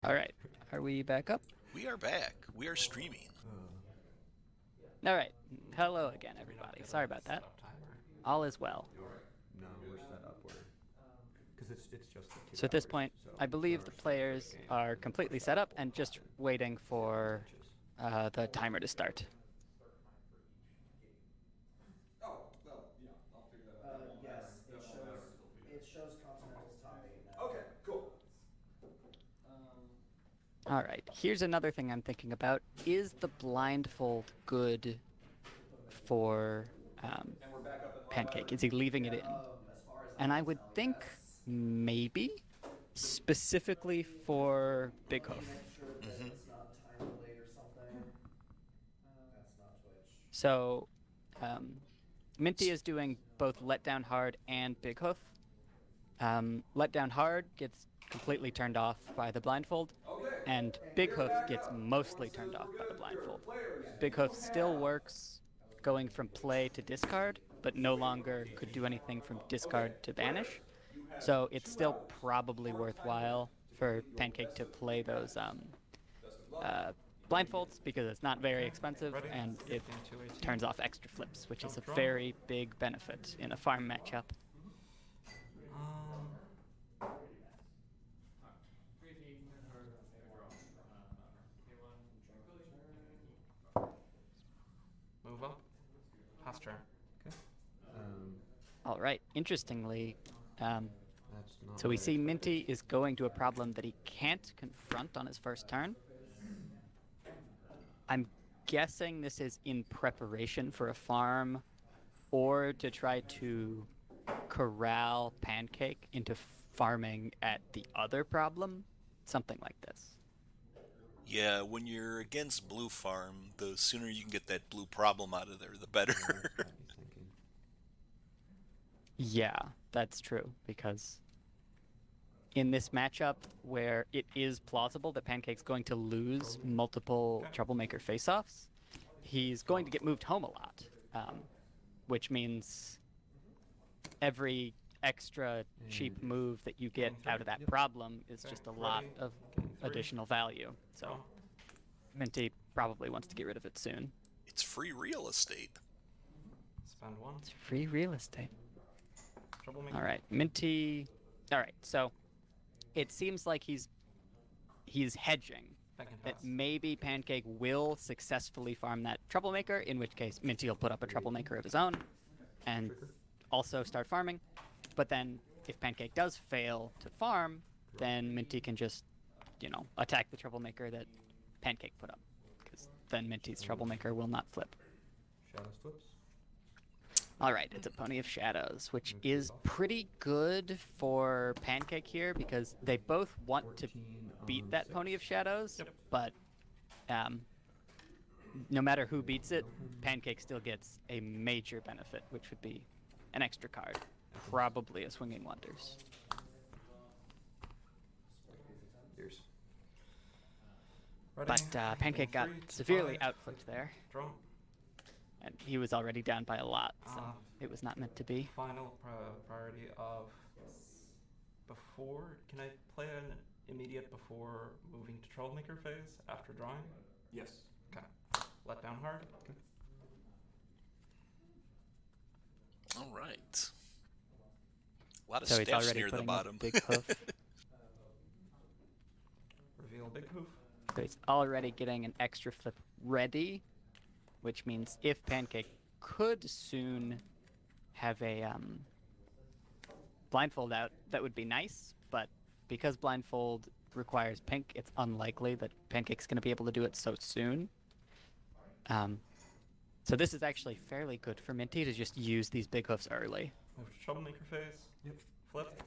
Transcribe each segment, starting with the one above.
All right. Are we back up? We are back. We are streaming. All right. Hello again, everybody. Sorry about that. All is well. No, we're set up where because it's just the 2 So at this hours. point, So I believe our the start of the players game are is completely set up and just waiting for matches. the timer to start. Oh, well, yeah, I'll figure that out. Yes, it shows Continentals top 8 now. Okay, cool. All right. Here's another thing I'm thinking about. Is the blindfold good for And we're back up in live Pancake? Is he advertising. leaving it in? As far as And I I can would tell, think yes. maybe specifically for Big Let me Hoof. make sure that it's not time delayed or something. That's not Twitch. So Minty is doing both Let Down Hard and Big Hoof. Let Down Hard gets completely turned off by the blindfold, Okay, and and Big we're Hoof back gets up. mostly Everyone turned says off we're by the good. Here, blindfold. players. Big You Hoof still have works going from play to discard, but no longer could do anything from okay, discard to players. banish. You have So it's 2 still hours. probably Your time worthwhile to for get your Pancake best to of play those best of luck. uh, You know you get blindfolds because it's not very Okay, expensive ready? and it 15 to 18. turns off extra flips, which is a Jump draw. very big benefit in a farm matchup. Um, move up. Pass turn. Okay. Um, All right. Interestingly, that's not so what we I see expected. Minty is going to a problem that he can't confront on his first turn. I'm guessing this is in preparation for a farm or to try to corral Pancake into farming at the other problem. Something like this. Yeah, when you're against Blue Farm, the sooner you can get that blue problem out of there, the better. Yeah, that's what I was thinking. Yeah, that's true because in this matchup where it is plausible that Pancake's going to lose multiple Troublemaker face-offs, he's going to get moved home a lot, which means every extra cheap And move that you get out of that Yep. problem is Okay, just a lot ready? of Game 3. additional value. So Draw. Minty probably wants to get rid of it soon. It's free real estate. Spend 1. It's free real estate. Troublemaker. All right, Minty. All right, so it seems like he's hedging Back and that pass. maybe Pancake will successfully farm that Troublemaker, in which case Minty will put up a Troublemaker of his own and Trigger. also start farming. But then if Pancake does fail to farm, then Minty can just, attack the Troublemaker that Pancake put up. Because then Minty's Troublemaker will not flip. Shadows flips. All right, it's a Pony of Shadows, which is pretty good for Pancake here because they both want to 14 beat on that Pony of 6. Shadows, Yep. but no matter who beats it, Pancake still gets a major benefit, which would be an extra card, probably a Swinging Wonders. Here's. Ready? But Pancake got 3, severely 5. outflipped there, Draw. and he was already down by a lot, so Ah. it was not meant to be. Final priority of before. Can I play an immediate before moving to Troublemaker phase after drawing? Yes. Okay. Let down hard. All right. A lot of So he's steps already near the putting a bottom. big hoof. Reveal big hoof. So he's already getting an extra flip ready, which means if Pancake could soon have a blindfold out, that would be nice. But because blindfold requires pink, it's unlikely that Pancake's going to be able to do it so soon. So this is actually fairly good for Minty to just use these big hoofs early. Move to Troublemaker phase. Yep. Flip.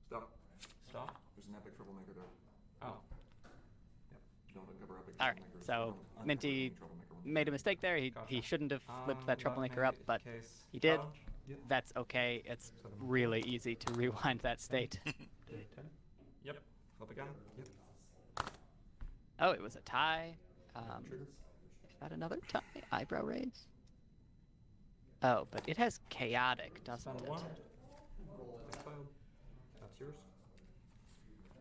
Stop. Stop. There's an epic troublemaker there. Oh. Yep. Don't uncover epic All right, troublemakers. so Don't Minty uncover troublemaker one. made a mistake there. He Gotcha. shouldn't have flipped that Let Troublemaker me up, but case he did. challenge. Yep. That's okay. It's really easy to rewind that state. 10. Yep. Flip again. Yep. Oh, it was a tie. Trigger. Is that another tie? Eyebrow raise? Oh, but it has chaotic, doesn't Spend it? 1. Exiled. That's yours.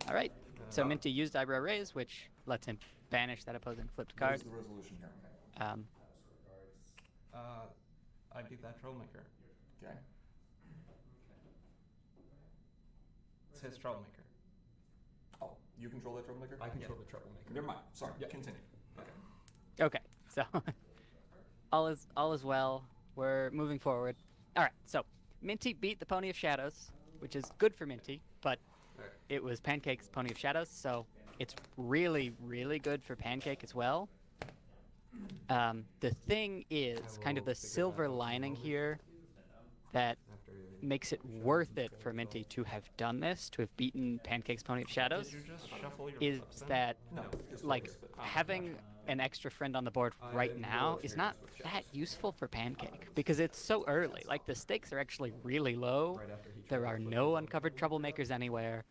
All right. So Minty used Eyebrow Raise, which lets him banish that opposing flipped What card. is the resolution here? I beat that Troublemaker. Okay. It's his Troublemaker. Oh, you control that troublemaker? I control the troublemaker. Never mind. Sorry. Yeah. Continue. Okay. Okay, so all is well. We're moving forward. All right, so Minty beat the Pony of Shadows, which is good for Minty, but it was Pancake's Pony of Shadows, so it's really, really good for Pancake as well. The thing is, kind of the silver lining here that makes it worth it for Minty to have done this, to have beaten Pancake's Pony of Shadows, Did you just shuffle your is flips in? that No. Just like focus, but- having an extra friend on the board right now is not that useful for Pancake because it's so early. Like the stakes are actually really low. Right after he There tried are to flip no it. uncovered troublemakers anywhere.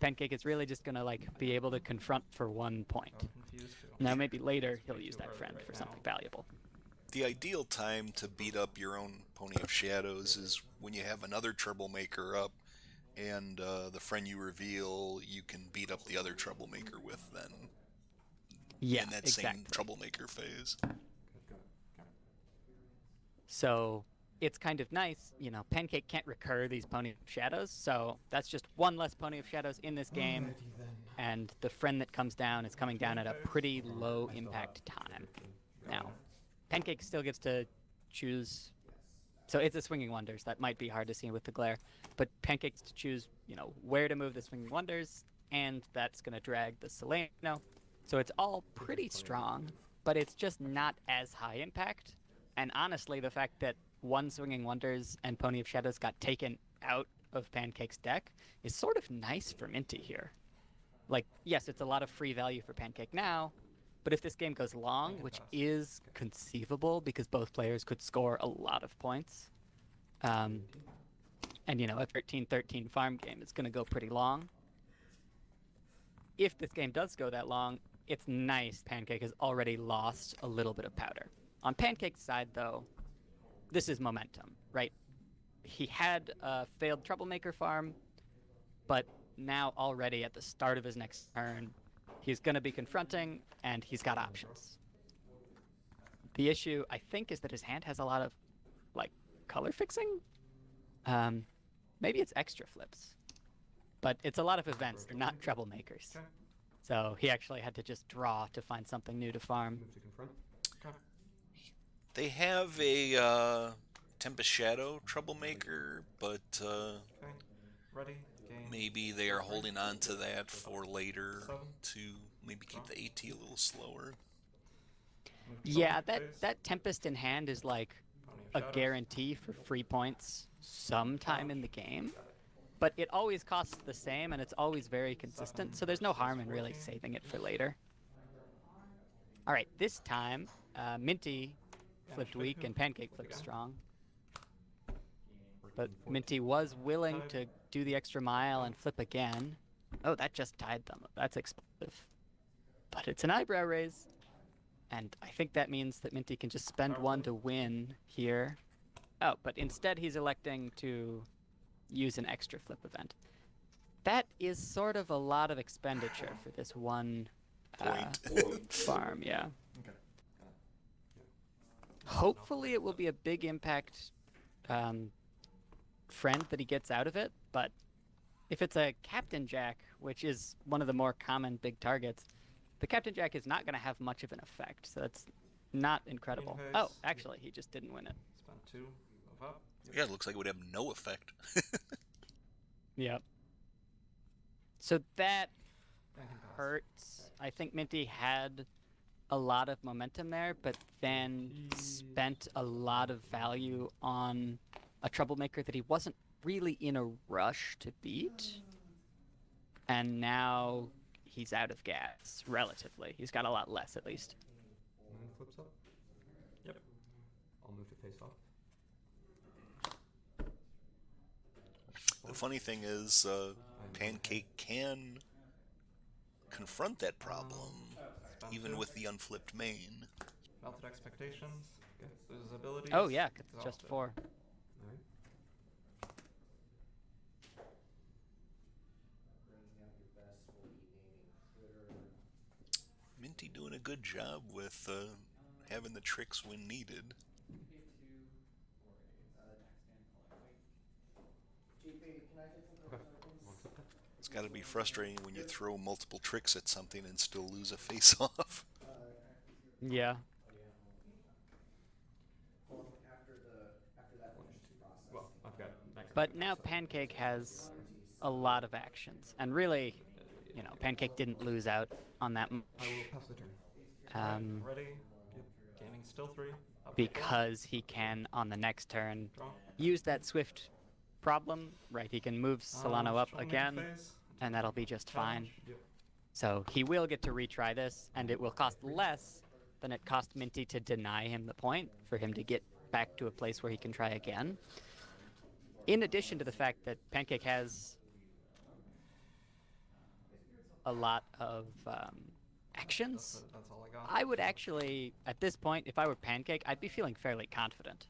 Pancake is really just gonna like be able to confront for 1 point. I'm confused too. Now maybe later he'll use that friend for something valuable. The ideal time to beat up your own Pony of Shadows is when you have another troublemaker up, and the friend you reveal you can beat up the other troublemaker with then Yeah, in that exactly. same troublemaker phase. Got it. Got it. So it's kind of nice, you know, Pancake can't recur these Pony of Shadows, so that's just one less Pony of Shadows in this game, and the friend that comes down is coming down at a pretty low impact time. Now, Pancake still gets to choose, so it's a Swinging Wonders, that might be hard to see with the glare, but Pancake gets to choose, you know, where to move the Swinging Wonders, and that's going to drag the Seleno. So it's all pretty strong, but it's just not as high impact. And honestly, the fact that one Swinging Wonders and Pony of Shadows got taken out of Pancake's deck is sort of nice for Minty here. Like, yes, it's a lot of free value for Pancake now, but if this game goes long, which is conceivable because both players could score a lot of points, and, you know, a 13-13 farm game is going to go pretty long. If this game does go that long, it's nice Pancake has already lost a little bit of powder. On Pancake's side, though, this is momentum, right? He had a failed troublemaker farm, but now already at the start of his next turn, he's going to be confronting, and he's got options. The issue, I think, is that his hand has a lot of, like, color fixing? Maybe it's extra flips. But it's a lot of events, they're not troublemakers. Okay. So he actually had to just draw to find something new to farm. Move to confront. Okay. They have a Tempest Shadow troublemaker, but Okay. Ready? Game. maybe they are holding on to that for later 7. to maybe keep the AT a little slower. Move to Yeah, Troublemaker phase. that Tempest in hand is like Pony of a Shadows. guarantee for free points sometime in the game. But it always costs the same, and it's always very consistent, so there's no harm in really saving it for later. All right, this time, Minty flipped weak and Pancake flipped strong. But Minty was willing to do the extra mile and flip again. Oh, that just tied them. That's expensive. But it's an eyebrow raise. And I think that means that Minty can just spend one to win here. Oh, but instead he's electing to use an extra flip event. That is sort of a lot of expenditure for this one farm, yeah. Okay. Hopefully it will be a big impact friend that he gets out of it, but if it's a Captain Jack, which is one of the more common big targets, the Captain Jack is not going to have much of an effect, so that's not incredible. Green Oh, phase. actually, he just didn't win it. Spend 2. Move up. Yeah, it looks like it would have no effect. Yep. So that And he passed. hurts. I think Minty had a lot of momentum there, but then spent a lot of value on a troublemaker that he wasn't really in a rush to beat. And now he's out of gas, relatively. He's got a lot less, at least. And flips up. Yep. I'll move to face off. The funny thing is, Pancake can confront that problem, Spend even 2. with the unflipped main. Melted expectations. Loses abilities. Oh, yeah, 'cause it's just Exhausted. 4. Alright. Bringing out your best will be Minty doing a good job with having the tricks when needed. GP, can I take some Okay. purple tokens? One accept that. It's got to be frustrating when you throw multiple tricks at something and still lose a face-off. Yeah. Well, after that One, finishes two. processing. Well, I've got back. But now Pancake has a lot of actions, and really, you know, Pancake didn't lose out on that much. I will pass the turn. Ready? Gaining still 3. Up to 4. Because he can, on the next turn, Draw. use that Swift problem, right? He can move Solano up Troublemaker again, phase. and that'll be just fine. Challenge. Yep. So he will get to retry this, and it will cost less than it cost Minty to deny him the point for him to get back to a place where he can try again. In addition to the fact that Pancake has a lot of actions, That's all I got. I would actually, at this point, if I were Pancake, I'd be feeling fairly confident.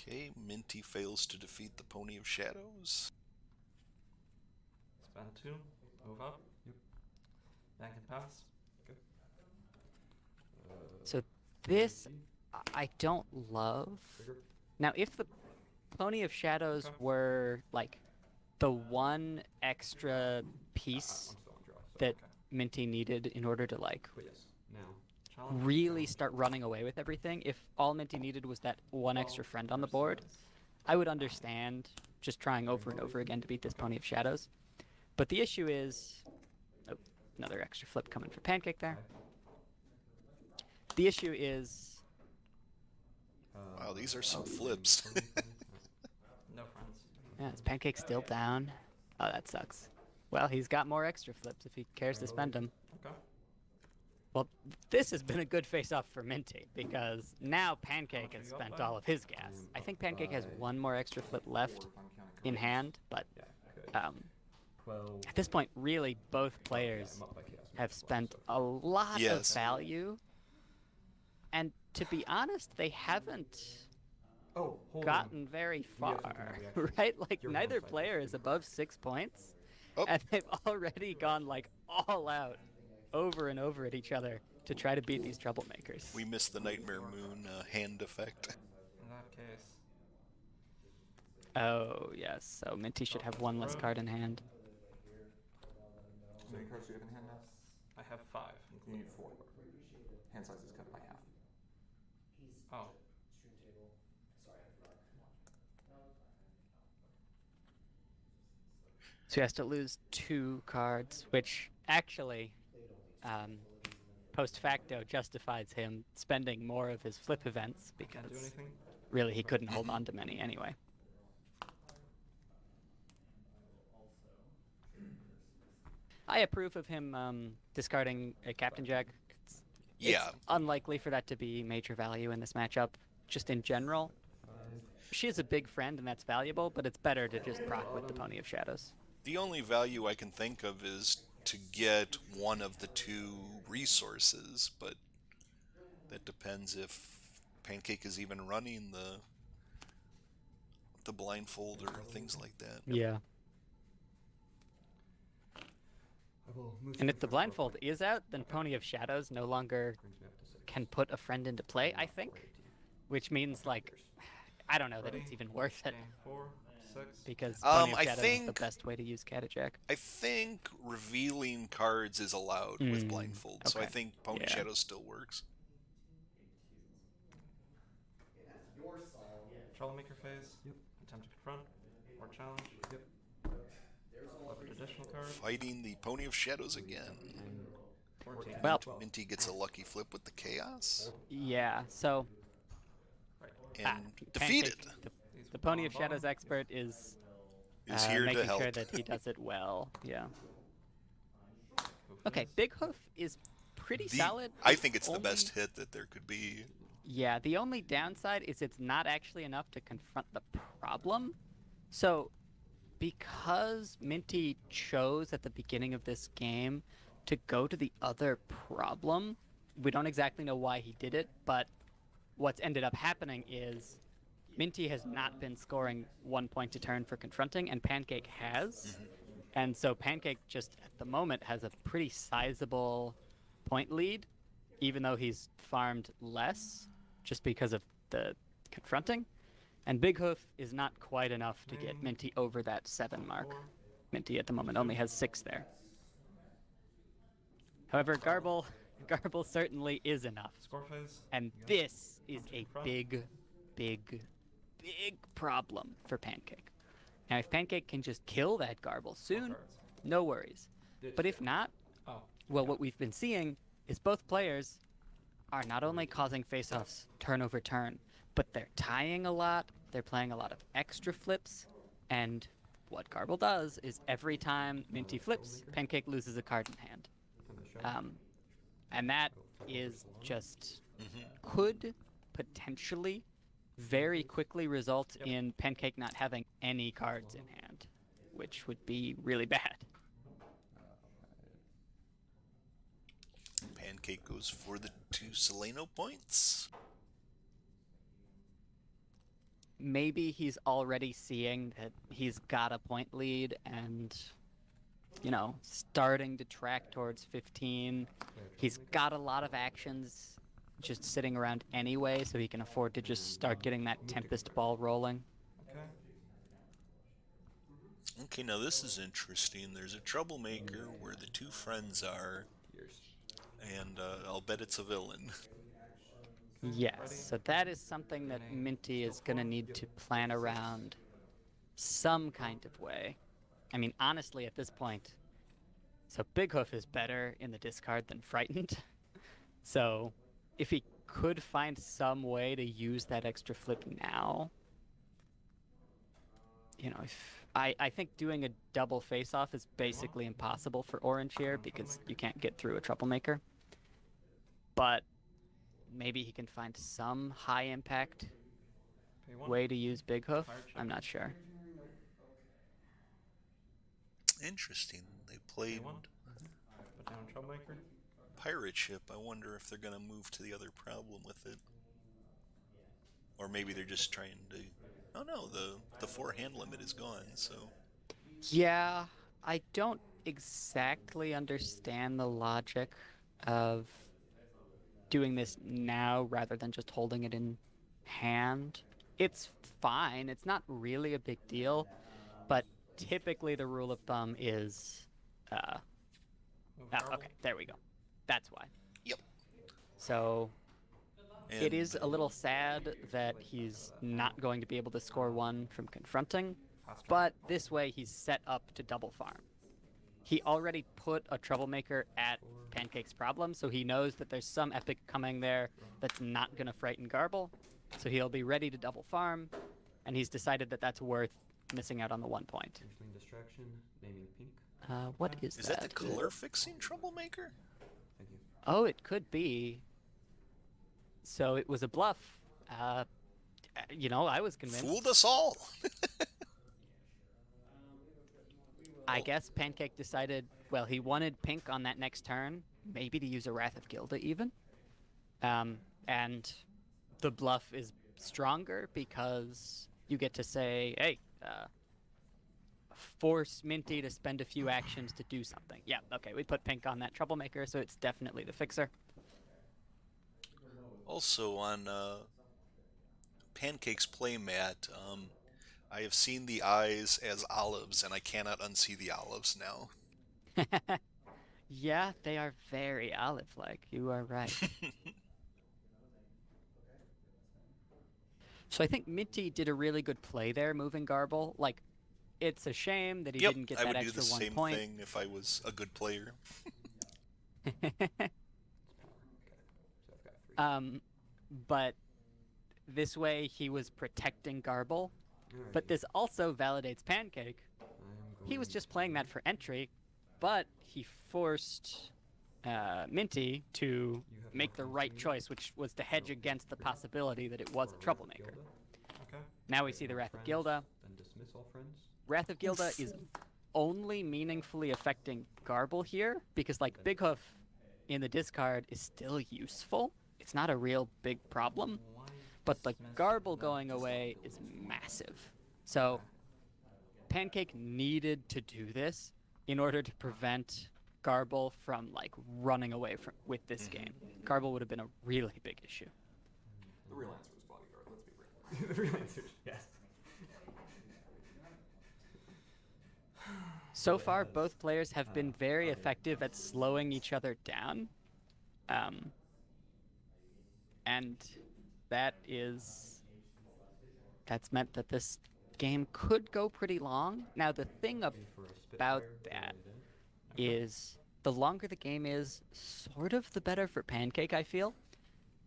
Okay, Minty fails to defeat the Pony of Shadows. Spend 2. Move up. Yep. Bank and pass. So this, I don't love. Trigger. Now, if the Pony of Shadows Okay. were, like, the one extra I'm piece still on draw. So. that Okay. Minty needed in order to, like, But yes. Now. Challenge. really start running away with everything, if all Minty needed was that one extra friend on the board, I would understand just trying over and over again to beat this Pony of Shadows. But the issue is... Oh, another extra flip coming for Pancake there. The issue is... Wow, these are some flips. No friends. Yeah, is Pancake still down? Oh, that sucks. Well, he's got more extra flips if he cares to spend them. Okay. Well, this has been a good face-off for Minty, because now Pancake has spent all of his gas. I think Pancake has one more extra flip left in hand, but Yeah. Okay. 12. at this point, really, both players I'm up by chaos. have spent a lot Yes. of value. And to be honest, they haven't Oh, hold gotten very We have something far, that we actually- right? Like, You're neither on site. player is above 6 points, Oh. and they've already gone, like, all out over and over at each other to try to beat these troublemakers. We missed the Nightmare Moon hand effect. In that case, Oh, yes, so Minty should have one less card in hand. How many cards do you have in hand now? I have 5. You need 4. Hand size is cut by half. Oh, So he has to lose 2 cards, which actually, post facto, justifies him spending more of his flip events, can't do because anything. really he couldn't hold on to many anyway. I approve of him discarding a Captain Jack. Yeah, It's unlikely for that to be major value in this matchup, just in general. She is a big friend, and that's valuable, but it's better to just proc with the Pony of Shadows. the only value I can think of is to get one of the 2 resources, but that depends if Pancake is even running the blindfold or things like that. Yeah. I will move And to if the front row. blindfold is out, then Pony of Shadows no longer Brings me up to 6. can put a friend into play, I think. Which means, like, I don't know that it's even worth it, Game 4, 6. because Pony of I Shadows is the think- best way to use Catjack. I think revealing cards is allowed with Mm, blindfold, so I okay. think Pony Yeah. Shadow still works. Troublemaker phase. Yep. Attempt to confront. Or challenge. Yep. Flip an additional card. Fighting the Pony of Shadows again. 14. Well, Minty gets a lucky flip with the Chaos yeah, so and Pancake, defeated. These the Pony on of Shadows bottom. expert is Is here to making help. sure that he does it well. Yeah. Hoof Okay, this. Big Hoof is pretty The- solid. I think it's the Only- best hit that there could be. Yeah, the only downside is it's not actually enough to confront the problem. So, because Minty chose at the beginning of this game to go to the other problem, we don't exactly know why he did it, but what's ended up happening is Minty has not been scoring 1 point a turn for confronting, and Pancake has. And so Pancake just at the moment has a pretty sizable point lead, even though he's farmed less just because of the confronting. And Big Hoof is not quite enough to get Minty over that 7 mark. 4. Minty at the moment only has 6 there. However, Garble certainly is enough. Score phase. And this is a Front. big, big, big problem for Pancake. Now, if Pancake can just kill that Garble soon, cards. no worries. But if not, Oh. well, what we've been seeing is both players are not only causing face-offs turn over turn, but they're tying a lot, they're playing a lot of extra flips, and what Garble does is every time Minty flips, Pancake loses a card in hand. And that is just could potentially very quickly result in Pancake not having any cards in hand, which would be really bad. Pancake goes for the 2 Seleno points. Maybe he's already seeing that he's got a point lead and, you know, starting to track towards 15. He's got a lot of actions just sitting around anyway, so he can afford to just start getting that Tempest ball rolling. Okay. Okay, now this is interesting. There's a troublemaker where the 2 friends are, and I'll bet it's a villain. Yes, so that is something that Minty is going to need to plan around some kind of way. I mean, honestly, at this point, so Big Hoof is better in the discard than Frightened. So if he could find some way to use that extra flip now, you know, I think doing a double face-off is basically impossible for Orange here because you can't get through a troublemaker. But maybe he can find some high-impact Pay 1. way to use Big Hoof. Fire check. I'm not sure. Interesting. They played 1. Put down troublemaker. Pirate Ship. I wonder if they're going to move to the other problem with it. Or maybe they're just trying to... Oh no, the 4 hand limit is gone, so... Yeah, I don't exactly understand the logic of doing this now rather than just holding it in hand. It's fine. It's not really a big deal, but typically the rule of thumb is... okay, there we go. That's why. Yep. So... And It is a little sad that he's not going to be able to score 1 from confronting, but this way he's set up to double farm. He already put a troublemaker at Pancake's problem, so he knows that there's some epic coming there that's not going to frighten Garble, so he'll be ready to double farm, and he's decided that that's worth missing out on the 1 point. Entering distraction, naming pink. What is Is that the color fixing troublemaker? Thank you. Oh, it could be. So it was a bluff. You know, I was convinced. Fooled us all. I guess Pancake decided, well, he wanted pink on that next turn, maybe to use a Wrath of Gilda even. And the bluff is stronger because you get to say, hey, force Minty to spend a few actions to do something. Yeah, okay, we put pink on that troublemaker, so it's definitely the fixer. Also on Pancake's playmat, I have seen the eyes as olives, and I cannot unsee the olives now. Yeah, they are very olive-like. You are right. So I think Minty did a really good play there, moving Garble. Like, it's a shame that he Yep, didn't get I that would do extra the 1 same point. thing if I was a good player. So I've got 3. But this way he was protecting Garble. But Alrighty. this also validates Pancake. I'm He was going just playing that for entry, but he forced Minty to You have make the more right cards than me? choice, which was to hedge against the possibility that it was a For Wrath of troublemaker. Gilda. Okay. Now we see the No Wrath of friends, Gilda. Then dismiss all friends. Wrath of Gilda is only meaningfully affecting Garble here, because like Big Hoof in the discard is still useful. It's not a real big problem, but the Garble going away is massive. So Pancake needed to do this in order to prevent Garble from like running away with this game. Garble would have been a really big issue. The real answer is bodyguard, let's be real. The real answer is yes. So far, both players have been very effective at slowing each other down. And that's meant that this game could go pretty long. Now, the thing about that is the longer the game is, sort of the better for Pancake, I feel,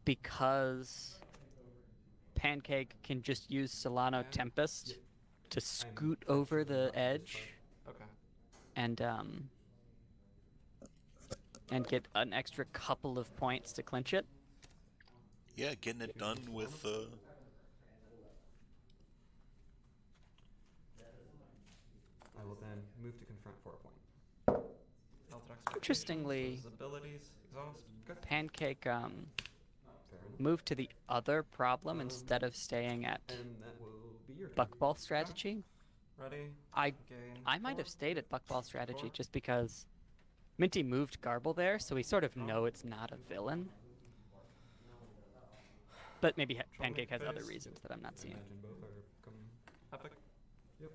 because Pancake can just use Solano Tempest to scoot over the edge Okay. and get an extra couple of points to clinch it. Yeah, getting it done with I will then move to confront for a point. Altered Expectations, Interestingly, his abilities, exhaust. Good. Pancake Fair enough. moved to the other problem instead of staying at And that will be your turn. Buckball strategy. Ready. I Gain. might have stayed at Buckball strategy just because Minty moved Garble there, so we sort of know it's not a villain. But maybe Pancake has other reasons that I'm not I seeing. imagine both are coming. Epic. Yep.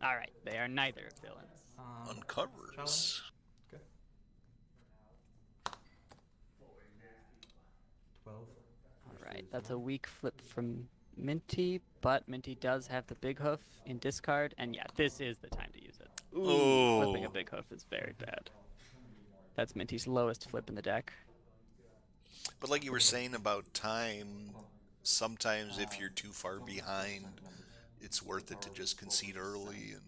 All right, they are neither villains. uncovers. Okay. 12. All right, that's a weak flip from Minty, but Minty does have the big hoof in discard, and yeah, this is the time to use it. Ooh, flipping a big hoof is very bad. That's Minty's lowest flip in the deck. But like you were saying about time, sometimes if you're too far behind, it's worth it to just concede early and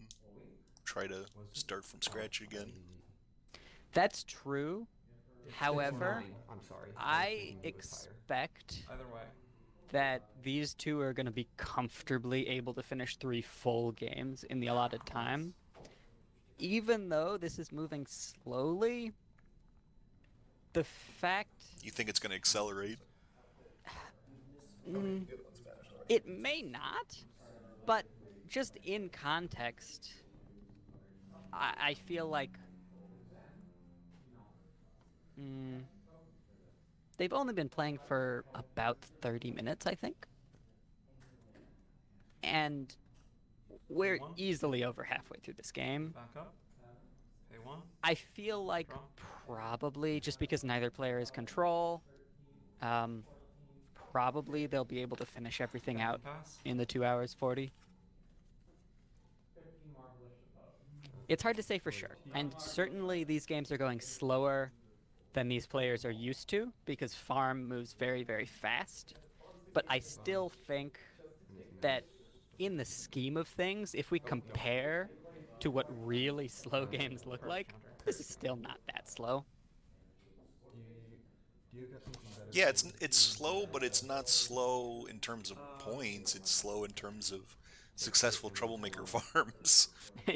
try to start from scratch again. That's true. However, I'm sorry. was I thinking it was higher. expect Either way. that these two are going to be comfortably able to finish 3 full games in the allotted time. Even though this is moving slowly, the fact You think it's going to accelerate? it may not, but just in context, I feel like they've only been playing for about 30 minutes, I think. And we're easily over halfway through this game. Back up. Pay 1. I feel like Draw. probably just because neither player is control, probably they'll be able to finish everything out Pass. in the 2 hours 40. It's hard to say for sure, and certainly these games are going slower than these players are used to because farm moves very, very fast. But I still think that in the scheme of things, if we compare to what really slow games look like, this is still not that slow. Do you got something better? Yeah, it's slow, but it's not slow in terms of points. It's slow in terms of successful troublemaker farms.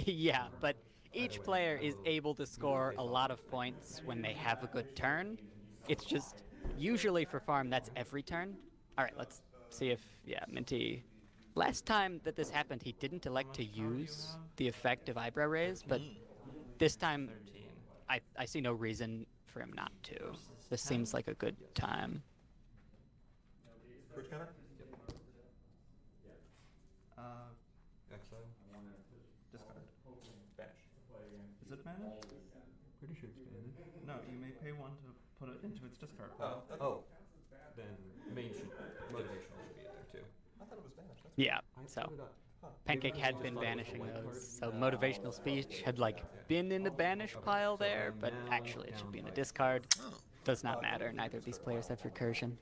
Yeah, but each player is able to score a lot of points when they have a good turn. It's just usually for farm that's every turn. All right, let's see if Minty. Last time that this happened, he didn't elect to use the effect of eyebrow raise, but this time 13. I see no reason for him not to. This seems like a good time. Bridge counter? Exile. Discard. Banish. Is it managed? Pretty sure it's banned. No, you may pay 1 to put it into its discard Oh, pile. Oh. Then motivational should be in there too. I thought it was banished. That's Yeah, I so put it up. Pancake had been banishing those, so motivational speech had like been in the banish pile there, but actually it should be in the discard. Oh. Does not matter. Neither of these players have recursion.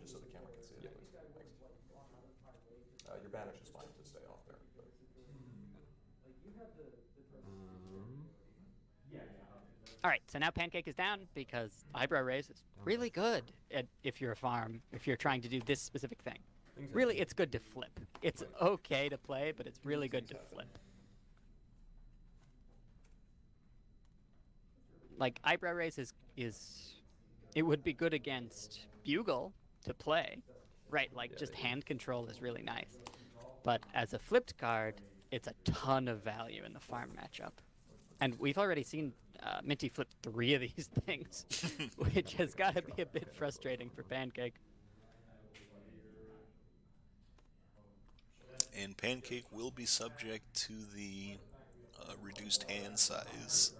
just so the camera can see it. Thanks. Your banish is fine to stay off there. But All right, so now Pancake is down because eyebrow raise is really good if you're a farm, if you're trying to do this specific thing. Really, it's good to flip. It's okay to play, but it's really good to flip. Like, eyebrow raise is it would be good against Bugle to play, right? Like, just hand control is really nice. But as a flipped card, it's a ton of value in the farm matchup. And we've already seen Minty flip 3 of these things, which has got to be a bit frustrating for Pancake. And Pancake will be subject to the reduced hand size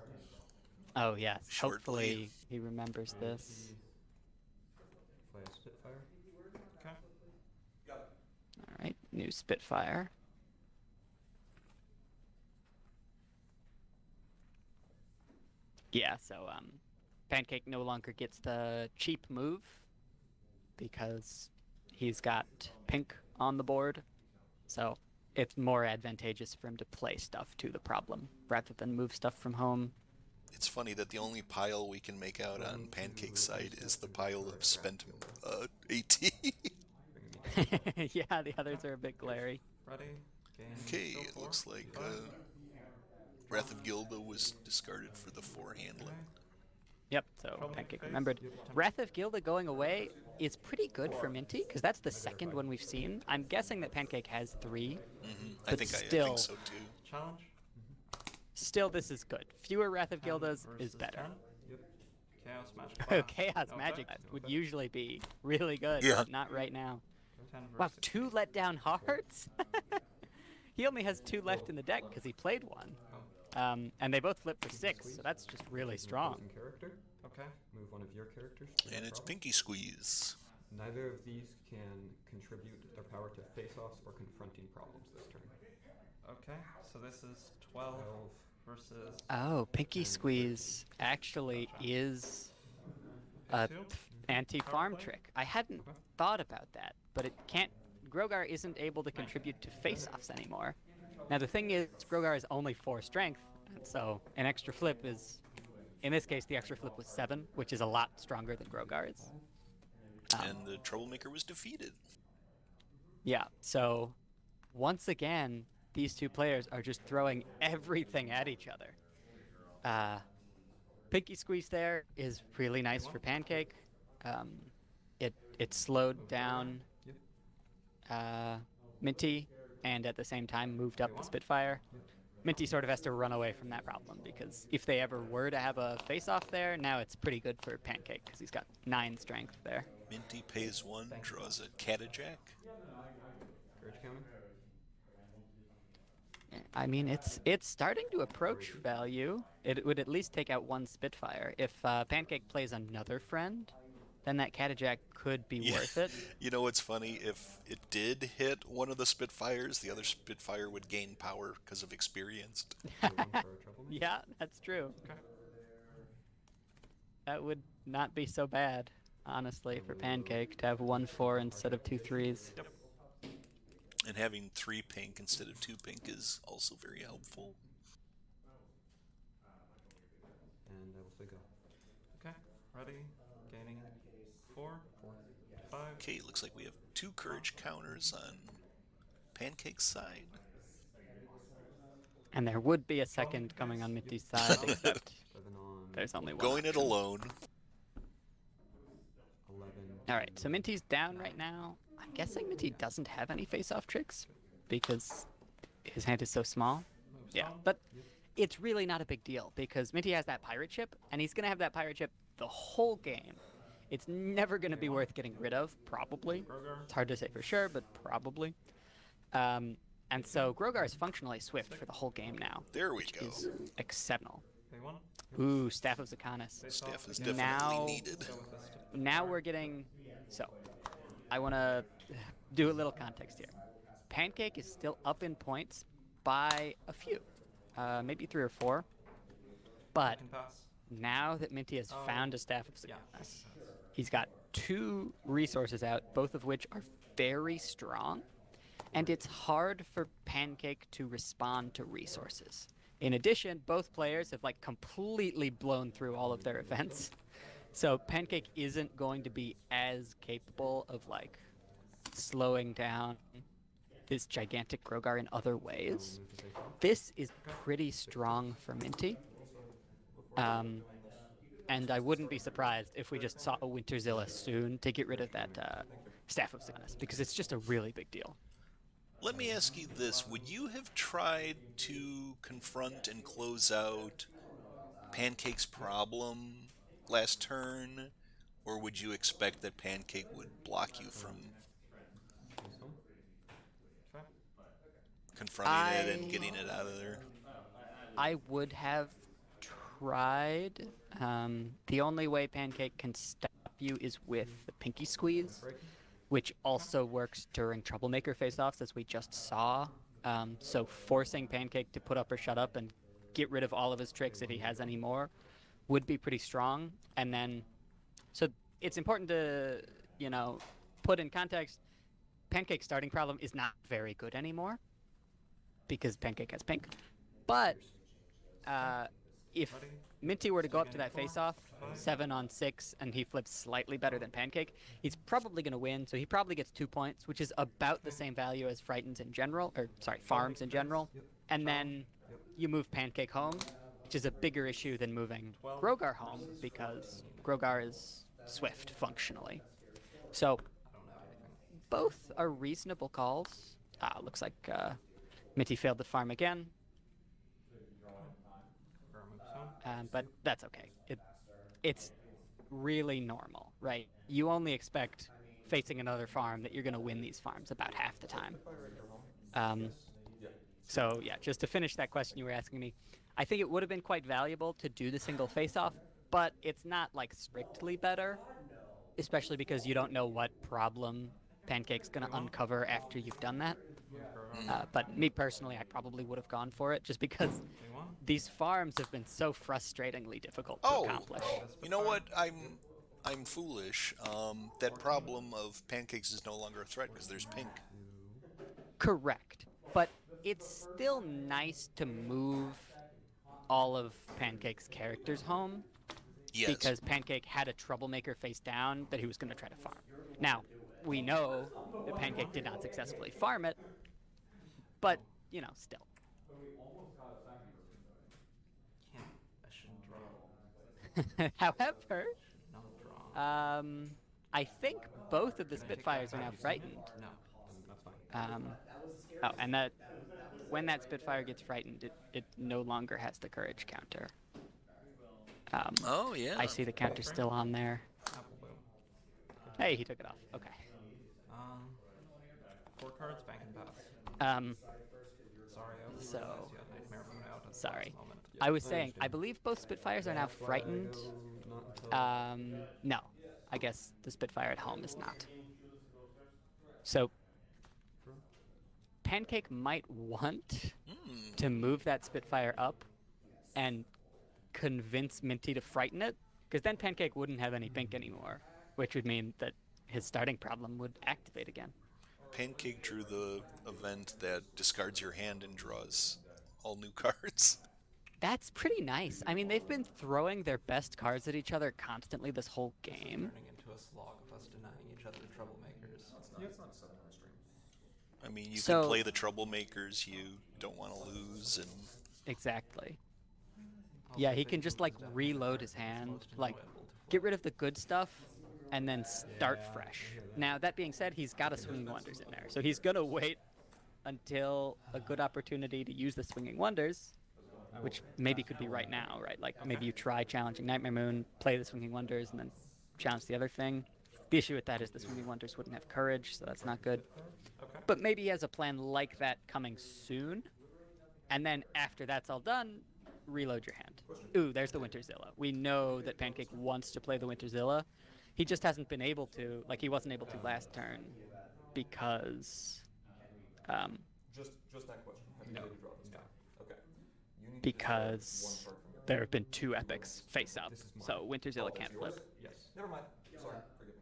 Oh, yes. shortly. Hopefully he remembers this. Play a Spitfire. Okay. All right, new Spitfire. Yeah, so Pancake no longer gets the cheap move because he's got pink on the board. So it's more advantageous for him to play stuff to the problem rather than move stuff from home. It's funny that the only pile we can make out on Pancake's side is the pile of spent AT. Yeah, the others are a bit glary. Ready. Gain. Okay, Still it 4, looks like 5. Wrath of Gilda was discarded for the 4 handlet. Okay. Yep, so Troublemaker Pancake phase. remembered. Yep. Wrath of Gilda going away is pretty good for Minty, because that's the second one we've seen. I'm guessing that Pancake has 3. I But think still- so too. Challenge. Still, this is good. Fewer Wrath of 10 Gildas is versus better. 10. Yep. Chaos Magic. Oh, Blast. Chaos No Magic effect. would effect. usually be really good, Yeah. but not right now. 10 Wow, versus 2 let down hearts? He only has 2 left in the deck because he played 1. And they both flip for 6, so that's just really strong. Opposing character. Okay. Move one of your characters. to And that it's problem. Pinky Squeeze. Neither of these can contribute their power to face-offs or confronting problems this turn. Okay. So this is 12 12. versus Oh, Pinky Squeeze actually is a 2. anti-farm Power play? trick. I hadn't Okay. thought about that, but it can't. Grogar isn't able to contribute to face-offs anymore. Now the thing is, Grogar is only 4 strength, and so an extra flip is, in this case, the extra flip was 7, which is a lot stronger than Grogar's. And the Troublemaker was defeated. Yeah, so once again, these two players are just throwing everything at each other. Pinky Squeeze there is really nice for Pancake. It slowed down Yep. Minty, and at the same time moved up the Spitfire. Minty sort of has to run away from that problem, because if they ever were to have a face-off there, now it's pretty good for Pancake, because he's got 9 strength there. Minty pays 1, draws a Catajack. Courage counter. I mean, it's starting to approach value. It would at least take out 1 Spitfire. If Pancake plays another friend, then that Catajack could be worth it. You know what's funny? If it did hit one of the Spitfires, the other Spitfire would gain power because of experience. Move one for a troublemaker. Yeah, that's true. Okay. That would not be so bad, honestly, for Pancake to have 1/4 instead of 2 3s. Yep. And having 3 pink instead of 2 pink is also very helpful. And I will say go. Okay. Ready. Gaining 4, 5. Okay, looks like we have 2 courage counters on Pancake's side. And there would be a second coming on Mitty's side, except 7 on. there's only one. Going it option. alone. 11. All right, so Minty's down right now. I'm guessing Minty doesn't have any face-off tricks because his hand is so small. Moves Yeah, on. but it's really not a big deal because Minty has that pirate ship, and he's gonna have that pirate ship the whole game. It's never gonna be worth getting rid of, probably. Grogar. It's hard to say for sure, but probably. And so Grogar is functionally Swift for the whole game now, There we which go. is exceptional. Pay 1. Ooh, Staff of Zacanas. Face Staff off. is Again. definitely Now- needed. Go with this. Now we're getting. So, I want to do a little context here. Pancake is still up in points by a few, maybe 3 or 4. But Can pass. now that Minty has Oh, found a Staff of yeah. Zacanas, he's got 2 resources out, both of which are very strong. And it's hard for Pancake to respond to resources. In addition, both players have like completely blown through all of their events. So Pancake isn't going to be as capable of like slowing down this gigantic Grogar in other ways. Move to face off. This is pretty strong for Minty. And I wouldn't be surprised if we just saw a Winterzilla soon to get rid of that Staff of Zacanas, because it's just a really big deal. Let me ask you this. Would you have tried to confront and close out Pancake's problem last turn? Or would you expect that Pancake would block you from Face home. Okay. confronting it and getting it out of there? I would have tried. The only way Pancake can stop you is with the Pinky Squeeze, Frighten. which also works during Troublemaker face-offs, as we just saw. So forcing Pancake to put up or shut up and get rid of all of his tricks if he has any more would be pretty strong. And then, so it's important to, put in context, Pancake's starting problem is not very good anymore because Pancake has pink. But if Ready? Minty were to go up to that Swing face-off, five. 7-on-6, and he flips slightly better than Pancake, he's probably going to win. So he probably gets 2 points, which is about the same value as Frightens in general, or sorry, Farms in general. Yep. And then Yep. you move Pancake home, which is a bigger issue than moving 12. Grogar home because Grogar is swift functionally. So I don't have anything. both are reasonable calls. Looks like Minty failed the farm again. Grogar moves home. But that's okay. It's really normal, right? You only expect facing another farm that you're going to win these farms about half the time. So yeah, just to finish that question you were asking me, I think it would have been quite valuable to do the single face-off, but it's not like strictly better, especially because you don't know what problem Pancake's going to uncover after you've done that. But me personally, I probably would have gone for it just because Swing one. these farms have been so frustratingly difficult to Oh, accomplish. you know what? I'm foolish. That problem of Pancakes is no longer a threat because there's pink. Correct. But it's still nice to move all of Pancake's characters home Yes. because Pancake had a troublemaker face down that he was going to try to farm. Now, we know that Pancake did not successfully farm it, but, still. Can't. I shouldn't draw. However, Should not draw. I think both of the Spitfires are now frightened. No. That's fine. And when that Spitfire gets frightened, it no longer has the courage counter. Oh yeah. I see the counter still on there. Apple boom. Hey, he took it off. Okay. 4 cards, bank and pass. Sorry, I was So- you had Nightmare Moon out at the Sorry. last moment. I was I saying, I understand. believe both Spitfires are now frightened. Not until No, I guess the Spitfire at home is not. So, Pancake might want to move that Spitfire up and convince Minty to frighten it, because then Pancake wouldn't have any pink anymore, which would mean that his starting problem would activate again. Pancake drew the event that discards your hand and draws all new cards. That's pretty nice. I mean, they've been throwing their best cards at each other constantly this whole game. Turning into a slog of us denying each other troublemakers. It's not a 7-hour stream. I mean, you So- can play the troublemakers you don't want to lose, and Exactly. Also, Yeah, he they can just moved like that reload back his and hand, it's most like enjoyable to get flip. rid of the good stuff, and then start Yeah, fresh. I hear that. Now that being said, he's got a swinging wonders in there, so he's gonna wait until a good opportunity to use the swinging wonders, which maybe could be right now, right? Like maybe you try challenging Nightmare Moon, play the swinging wonders, and then challenge the other thing. The issue with that is the swinging wonders wouldn't have courage, so that's not good. Okay. But maybe he has a plan like that coming soon, and then after that's all done, reload your hand. Ooh, there's the Winterzilla. We know that Pancake wants to play the Winterzilla. He just hasn't been able to, like he wasn't able to last turn because Just that question. Have you already drawn this card? Okay. You need to because discard 1 card from your there have been 2 epics face up, This is mine. so Winterzilla Oh, can't it's yours? flip. Yes. Never mind. Sorry. Forgive me.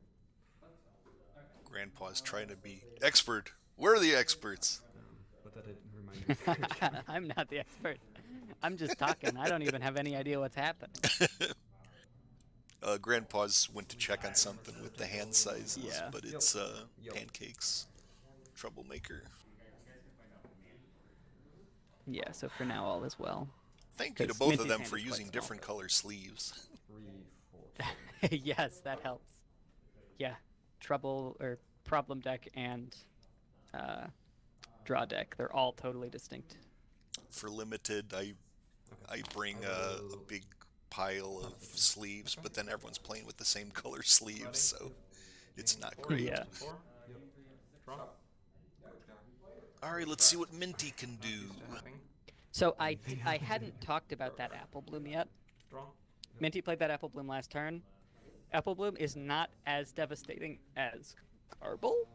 Grandpa's trying to be expert. We're the experts. But that didn't remind me. of the courage. I'm not the expert. I'm just talking. I don't even have any idea what's happening. Grandpa's went to check on something with the hand sizes, Yeah. but it's Yep. Pancakes troublemaker. Yeah, so for now all is well. Thank you to Because both of Minty's them hand for is quite using small. different color sleeves. 3, 4. Yes, that helps. Yeah, trouble or problem deck and draw deck. They're all totally distinct. For limited, I bring a big pile of sleeves, but then everyone's playing with the same color sleeves, so it's not great. Yeah. 4. Draw. All right, let's see what Minty can do. Used to having. So I hadn't talked about that Apple Bloom yet. Draw. Minty played that Apple Bloom last turn. Apple Bloom is not as devastating as Garble,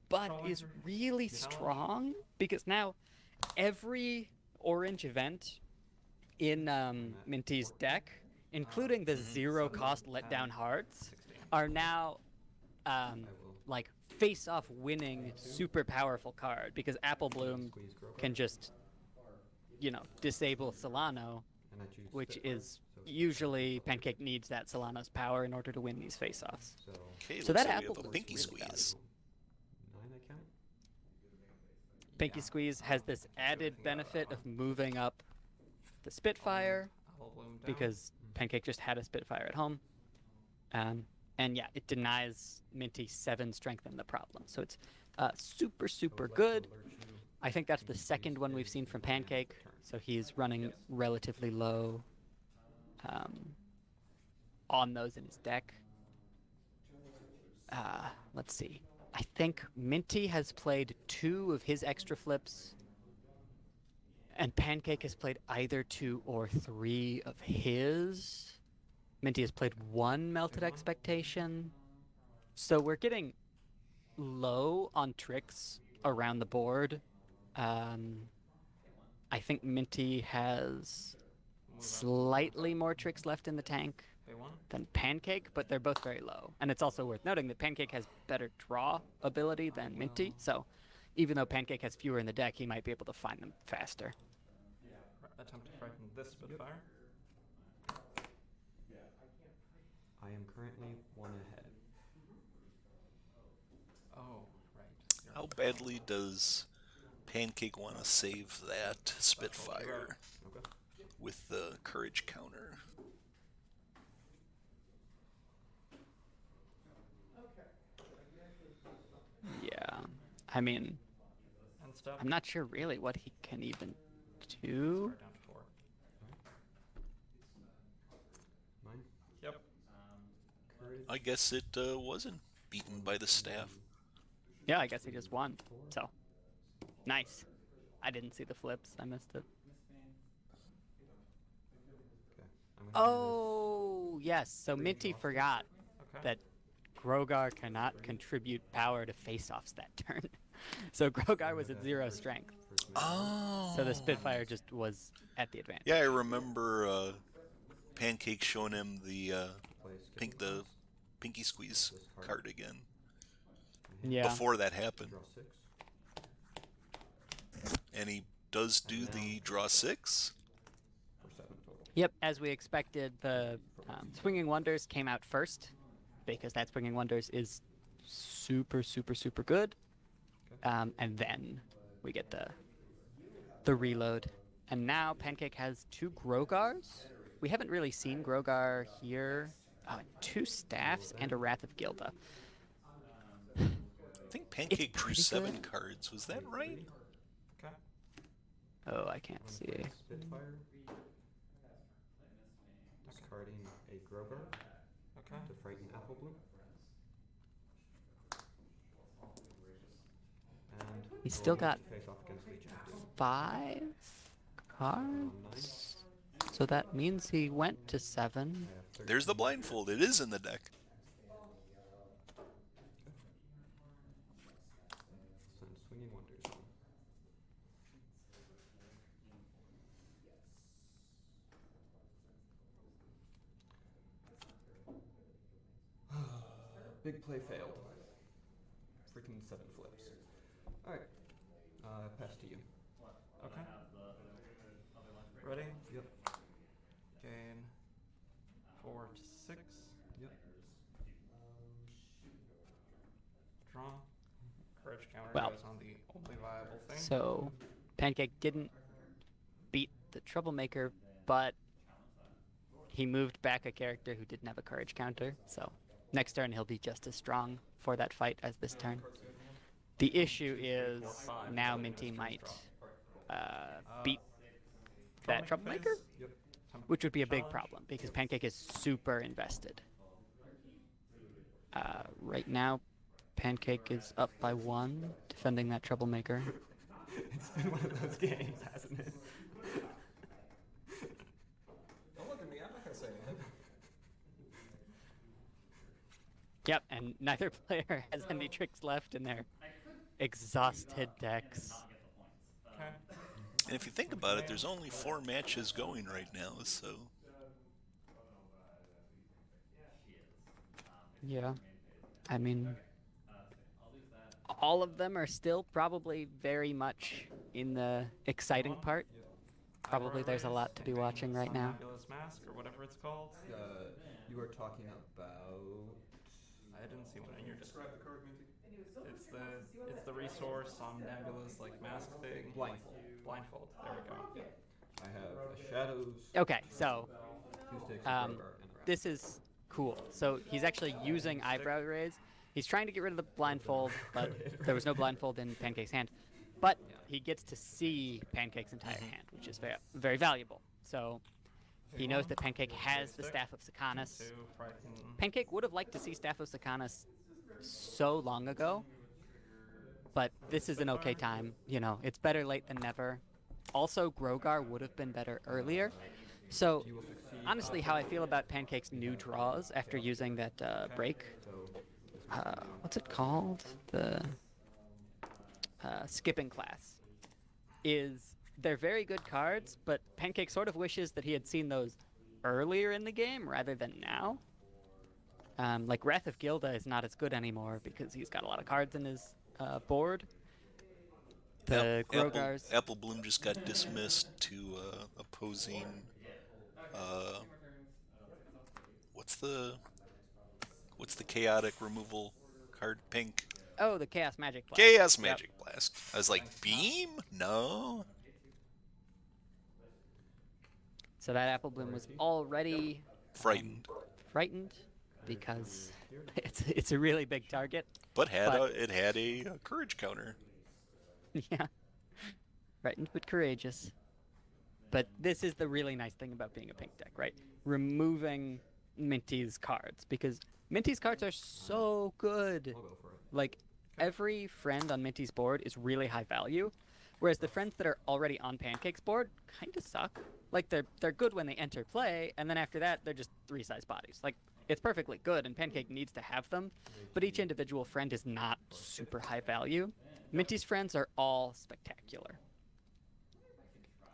but is really strong because now every orange event in Minty's deck, including the zero-cost letdown hearts, are now like face-off winning super powerful card because Apple Bloom can just, you know, disable Solano, And I choose which Spitfire, is so usually Pancake needs that Solano's power in order to win these face-offs. So Okay, So looks that like we Apple have a Bloom is pinky really squeeze. 9 I count. Pinky Squeeze has this added benefit of moving up the Spitfire Apple Bloom down. because Pancake just had a Spitfire at home. And yeah, it denies Minty 7 strength in the problem. So it's super, super good. I think that's the second one we've seen from Pancake. So he's running relatively low on those in his deck. Let's see. I think Minty has played 2 of his extra flips, and Pancake has played either 2 or 3 of his. Minty has played 1 Melted Expectation. So we're getting low on tricks around the board. I think Minty has slightly more tricks left in the tank Pay 1. than Pancake, but they're both very low. And it's also worth noting that Pancake has better draw ability than Minty, so even though Pancake has fewer in the deck, he might be able to find them faster. Attempt to frighten this Spitfire. I am currently 1 ahead. Oh, right. How badly does Pancake want to save that Spitfire Okay. with the courage counter? Yeah. I mean, And stuff. I'm not sure really what he can even do. Down to 4. Mine. Yep. Courage. I guess it wasn't beaten by the staff. Yeah, I guess he just won. So, nice. I didn't see the flips. I missed it. Okay. I'm gonna do Oh, yes. So Minty forgot Okay. that Grogar cannot contribute power to face-offs that turn. So Grogar was at 0 strength. this first move. Oh. So the Spitfire just was at the advantage. Yeah, I remember Pancake showing him the Play Skip pinky squeeze card again Yeah. before that happened, Draw 6. and he does do the draw 6. For 7 total. Yep, as we expected, the Swinging Wonders came out first because that Swinging Wonders is super, super, super good. And then we get the reload. And now Pancake has 2 Grogars. We haven't really seen Grogar here. Oh, and 2 Staffs and a Wrath of Gilda. I think Pancake drew pretty 7 good. cards. Was that right? Okay. Oh, I can't see. Spitfire. Discarding a Grogar Okay. to frighten Apple Bloom. And He's still going got to face off against Legion of Doom. 5 cards. So that means he went to 7. I have 13. There's the blindfold. It is in the deck. Send Swinging Wonders on. Big play failed. Freaking 7 flips. Alright. Pass to you. Okay. Ready? Yep. Gain 4 to 6. Yep. Draw. Courage counter Well. goes on the only viable thing. So Pancake didn't beat the Troublemaker, but he moved back a character who didn't have a courage counter. So next turn he'll be just as strong for that fight as this turn. The issue is five, now so Minty it's might draw. beat that troublemaker, phase. Yep. which would be a big Challenge. problem because Pancake is super invested. Right now, Pancake is up by 1, defending that troublemaker. It's been one of those games, hasn't it? Don't look at me. I'm not gonna say anything. Yep, and neither player has any tricks left in their exhausted decks. Okay. And if you think about it, there's only 4 matches going right now, so Yeah. I mean, all of them are still probably very much in the exciting part. Probably Eyebrow there's a raise, lot to be hitting watching right now. Somnambulous Mask or whatever it's called. You are talking about. I didn't see one in your Describe the card, Minty. It's the resource Somnambulous like mask thing. Blindfold. Blindfold. There we go. I have a Shadows, Okay, so 2 sticks, Um, a Crowbar, and a Rat. this is cool. So he's actually using eyebrow raise. He's trying to get rid of the blindfold, but there was no blindfold in Pancake's hand. But he gets to see Pancake's entire hand, which is very, very valuable. So he knows that Pancake has the Staff of Sakanas. Two, frighten. Pancake would have liked to see Staff of Sakanas so long ago, but this is an okay time. You know, it's better late than never. Also, Grogar would have been better earlier. So, You will succeed. honestly, how I feel about Pancake's new draws after using that break, what's it called? The skipping class, is they're very good cards, but Pancake sort of wishes that he had seen those earlier in the game rather than now. Like Wrath of Gilda is not as good anymore because he's got a lot of cards in his board. The Grogars. Apple Bloom just got dismissed to opposing. What's the chaotic removal card? Pink. Oh, the Chaos Magic Blast. Chaos Yep. Magic Blast. I was like, Beam? No. So that Apple Bloom was already Frightened. frightened because it's a really big target. But But- it had a courage counter. Yeah. Frightened but courageous. But this is the really nice thing about being a pink deck, right? Removing Minty's cards, because Minty's cards are so good. I'll go for it. Like, every friend on Minty's board is really high value, whereas the friends that are already on Pancake's board kind of suck. Like, they're good when they enter play, and then after that, they're just 3-size bodies. Like, it's perfectly good, and Pancake needs to have them, but each individual friend is not super high value. Minty's friends are all spectacular.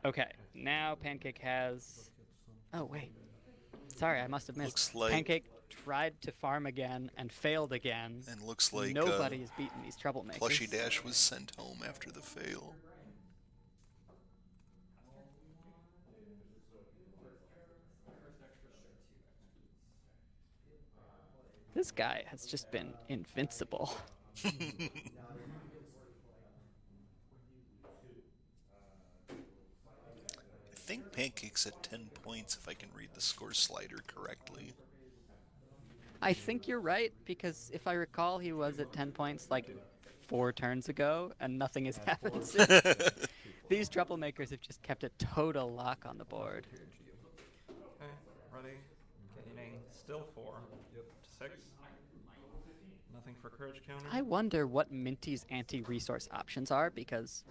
Okay, now Pancake has... Oh, wait. Sorry, I must have missed. Looks like- Pancake tried to farm again and failed again. And looks like Nobody has beaten these troublemakers. Plushy Dash was sent home after the fail. This guy has just been invincible. I think Pancake's at 10 points if I can read the score slider correctly. I think you're right, because if I recall, he was at 10 points like 4 turns ago, and nothing has happened since. These troublemakers have just kept a total lock on the board. Okay, ready. Meaning still 4. Yep. To 6. Nothing for courage counter. I wonder what Minty's anti-resource options are, because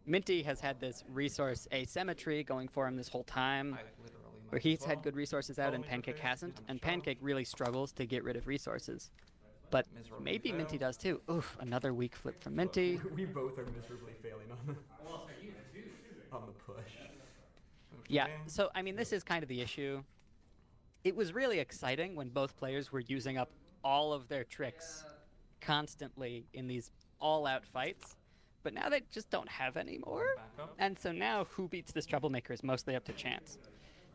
Minty has had this resource asymmetry going for him this whole time, I literally might where as he's well. had good resources out and Troublemaker Pancake phase, hasn't, give him and a shot. Pancake really struggles to get rid of resources. But Miserably maybe Minty fail. does too. Oof, another weak flip from Minty. We both are miserably failing on the push. Move to Yeah, game. so I mean, this is kind of the issue. It was really exciting when both players were using up all of their tricks constantly in these all-out fights, but now they just don't have any more. Back up. And so now who beats this troublemaker is mostly up to chance.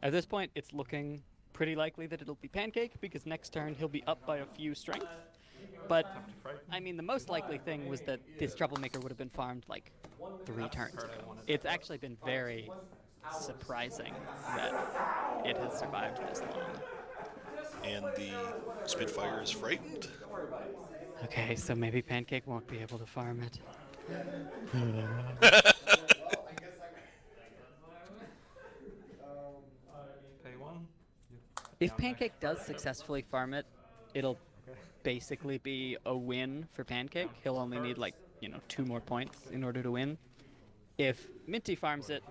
At this point, it's looking pretty likely that it'll be Pancake, because next turn he'll be up by a few strength. But, Attempt to frighten. I mean, the most likely thing was that this troublemaker would have been farmed like 3 turns card I ago. wanted. It's actually been very surprising that it has survived this long. And the Spitfire is frightened. Okay, so maybe Pancake won't be able to farm it. Well, I guess Pay 1. If Down deck. Pancake does successfully farm it, it'll Okay. basically be a win for Pancake. He'll only need like, 2 more points in order to win. If Minty farms it,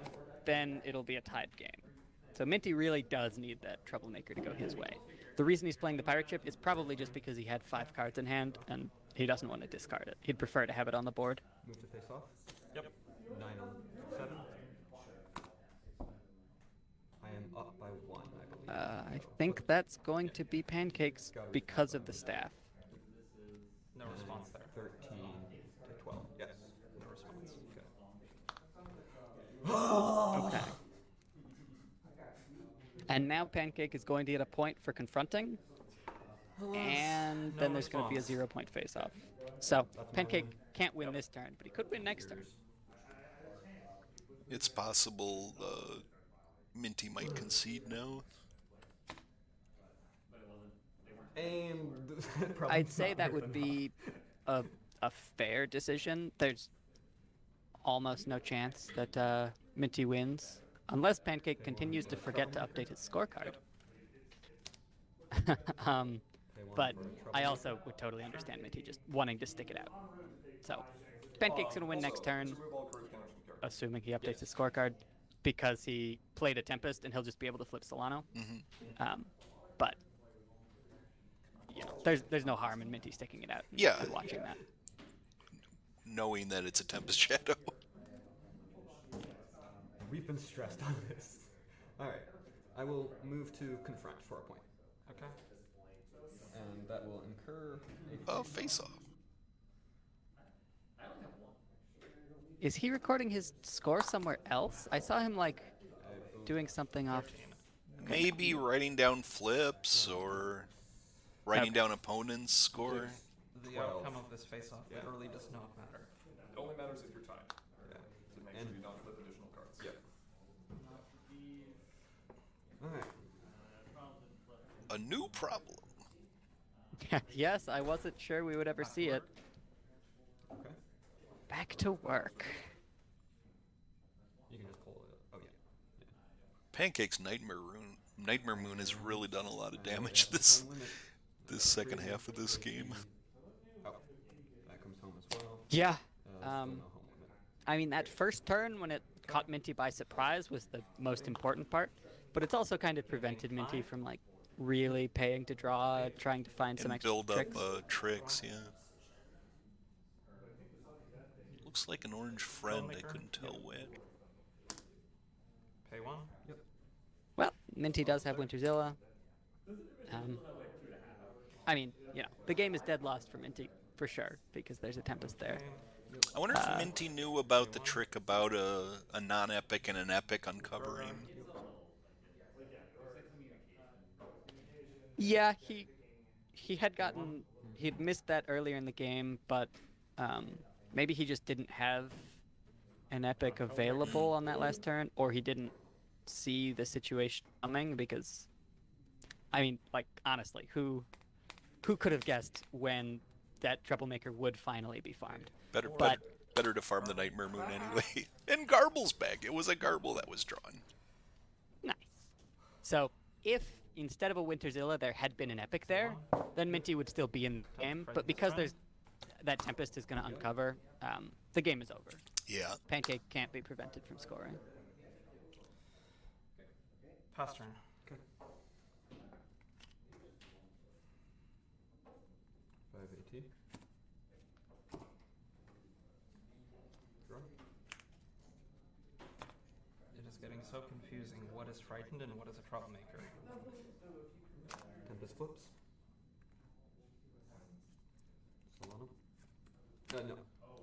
then it'll be a tied game. So Minty really does need that Troublemaker to go his way. The reason he's playing the Pirate Ship is probably just because he had 5 cards in hand and he doesn't want to discard it. He'd prefer to have it on the board. Move to face off. Yep. 9-7. I am up by 1, I believe. I think that's going to be Pancake's because of the staff. No response there. 13 to 12. Yes. No response. Okay. And now Pancake is going to get a point for confronting. And then there's going to be a response. 0-point face-off. So Pancake can't win this turn, but he could win next turn. It's possible Minty might concede now. And I'd say that would be a fair decision. There's almost no chance that Minty wins, unless Pancake continues to forget to update his scorecard. But I also would totally understand Minty just wanting to stick it out. So Pancake's going to win next turn, Remove all curse counters from character. assuming he updates his scorecard, because he played a Tempest and he'll just be able to flip Solano. But there's no harm in Minty sticking it out and watching that. Knowing that it's a Tempest Shadow. We've been stressed on this. Alright. I will move to confront for a point. Okay. And that will incur a Face off. Is he recording his score somewhere else? I saw him doing something off. Maybe writing down flips or writing down opponent's score. The 12. outcome of this face-off literally does not matter. It only matters if you're tied. Yeah. So make And- sure you don't flip additional cards. Yep. Alright. A new problem. Yes, I wasn't sure we would ever see it. Okay. Back to work. You can just pull it. Oh, yeah. Pancake's Nightmare Moon has really done a lot of damage this second half of this game. Oh, that comes home as well. Yeah. Still no home limit. I mean, that first turn when it caught Minty by surprise was the most important part, but it's also kind of prevented Minty from really paying to draw, trying to find some And extra build tricks. up tricks, yeah. Looks like an orange friend, I Troublemaker? couldn't tell which. Pay 1. Well, Minty does have Winterzilla. I mean, the game is dead lost for Minty, for sure, because there's a Tempest there. I wonder if Minty knew about the trick about a non-epic and an epic uncovering. Yeah, he'd missed that earlier in the game, but maybe he just didn't have an epic available on that last turn, or he didn't see the situation coming, because I mean, honestly, who could have guessed when that Troublemaker would finally be farmed? Better to farm the Nightmare Moon anyway. And Garble's back. It was a Garble that was drawn. Nice. So if instead of a Winterzilla there had been an epic there, then Minty would still be in the game. But because that Tempest is going to uncover, the game is over. Yeah. Pancake can't be prevented from scoring. Pass turn. Okay. 5 AT. Draw. It is getting so confusing. What is frightened and what is a troublemaker? Tempest flips. Solano. No.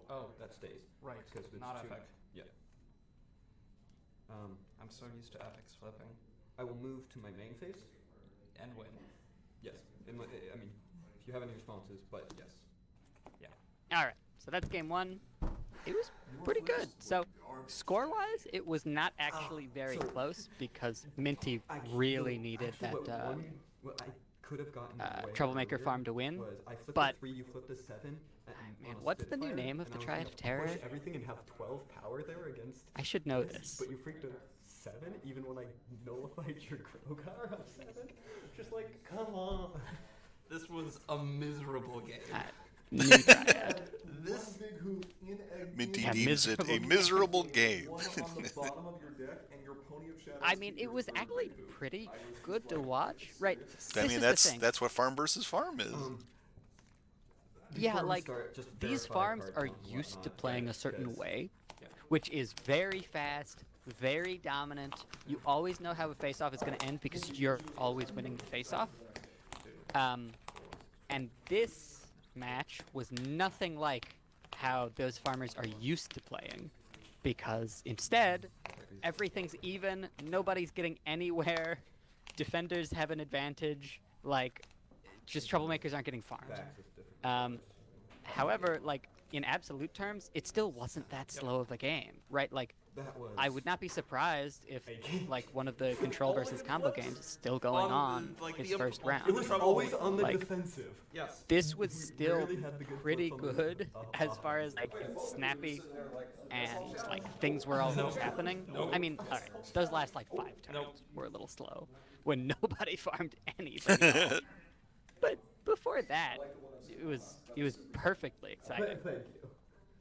Oh, That stays. right. Because it's Not two- epic. Yeah. I'm so used to epics flipping. I will move to my main phase. And win. Yes. I mean, if you have any responses, but yes. Yeah. All right. So that's game one. It was pretty good. So score-wise, it was not actually very close because Minty really needed Actually, that. well, could have gotten way Troublemaker earlier farm to win, was I flipped but a 3, you flipped a 7. man, on a what's the new Spitfire, name of and the I was Triad gonna of Terror? Push everything and have 12 power there against. I should know this. But you freaked a 7 even when I nullified your Grogar on 7. Just like, come on. This was a miserable game. New Triad. This big hoop in a Minty Yeah, deems it a miserable miserable game. one on the bottom of your deck and your Pony of Shadows. I mean, it was actually pretty good to watch, right? I This mean, is the that's thing. that's what farm versus farm is. Yeah, Before we like start, just these verify farms cards are and used to whatnot, playing a right? certain 'Cause way, Yeah. which is very fast, very dominant. You always know how a face-off is going to end because you're always winning the face-off. And this match was nothing like how those farmers are used to playing, because instead, everything's even, nobody's getting anywhere, defenders have an advantage, like, just troublemakers aren't getting farmed. Facts is different. However, like, in absolute terms, it still wasn't that slow of a game, right? Like, That was. I would not be surprised if, A game. like, one of the control versus combo games is still going on like, its the first on round. It was Trouble always with- on the like- defensive. Yes. This was We still rarely had the good pretty flips on the good up, as up. far as like snappy and like things were always happening. I mean, all right, those last like 5 turns were a little slow when nobody farmed anybody. But before that, it was perfectly exciting. Thank you.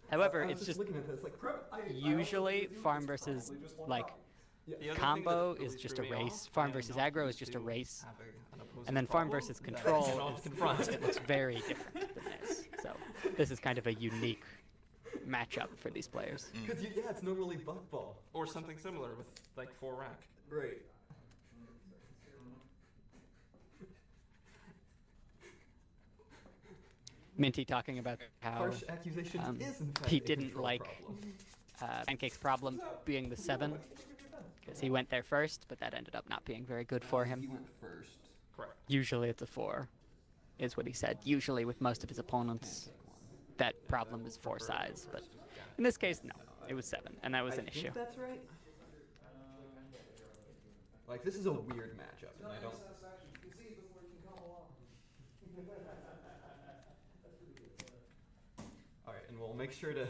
However, I was it's just looking at this like usually farm versus like The other thing combo that's is really just threw a me race. off, Farm I am versus not aggro is used just a to race. having an opposing And then farm problem versus that I control cannot is, confront. it looks very different than this. So this is kind of a unique matchup for these players. because yeah, it's normally buckball. Or something similar with like 4 rack. Right. Minty talking about how Harsh accusations is in fact he a didn't control like problem. Pancake's problem being the 7 because he went there first, but that ended up not being very good for him. went first. Correct. Usually it's a 4, is what he said. Usually with most of his opponents, that problem is 4 size, but in this case, no, it was 7, and that was an issue. think that's right. Like this is a weird matchup, and I don't. All right, and we'll make sure to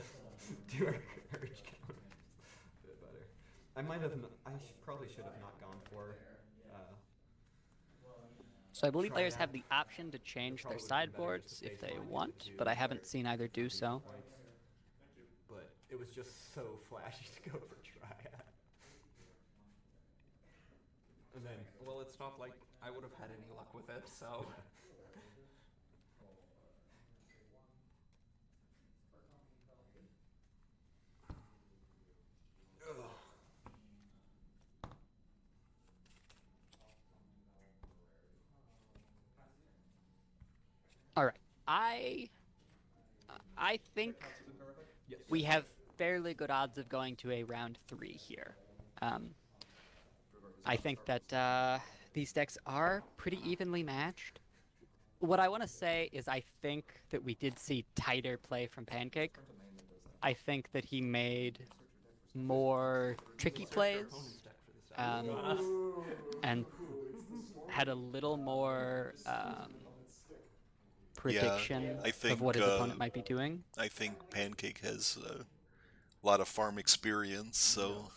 do our courage counters a bit better. I might have. Probably should have not gone for. So I believe Try players that. have the option to change their sideboards if they want, but I haven't seen either do so. But it was just so flashy to go for Triad. And then. Well, it's not like I would have had any luck with it, so. All right, I think Yes. we have fairly good odds of going to a round 3 here. I think that these decks are pretty evenly matched. What I want to say is I think that we did see tighter play from Pancake. I think that he made more tricky plays and had a little more prediction I think, of what his opponent might be doing. I think Pancake has a lot of farm experience, so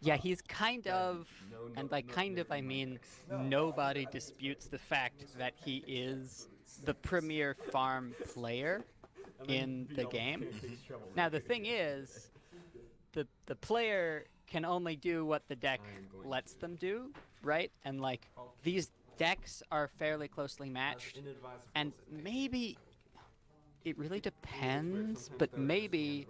Yeah, he's kind of, No, and no, by no, kind no, of I mean nobody disputes the fact that he is the premier farm player in the game. Now the thing is, the player can only do what the deck lets them do, right? And like these decks are fairly closely matched, Inadvisable and as it may be. maybe it really depends, but maybe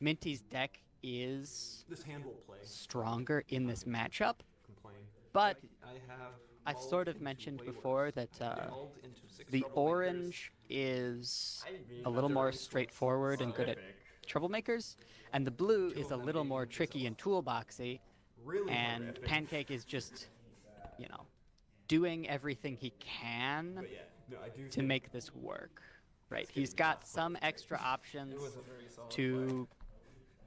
Minty's deck is This hand will play. stronger in this matchup. Complain. But I have I've mulled sort of into mentioned way before worse. that Mulled into 6 the troublemakers. orange is a little more straightforward and good at troublemakers, and the blue is a little more tricky and toolboxy, Really and horrific. Pancake is just, doing everything he can But yeah, no, I do to think make this work, right? He's got some extra options It was a very solid to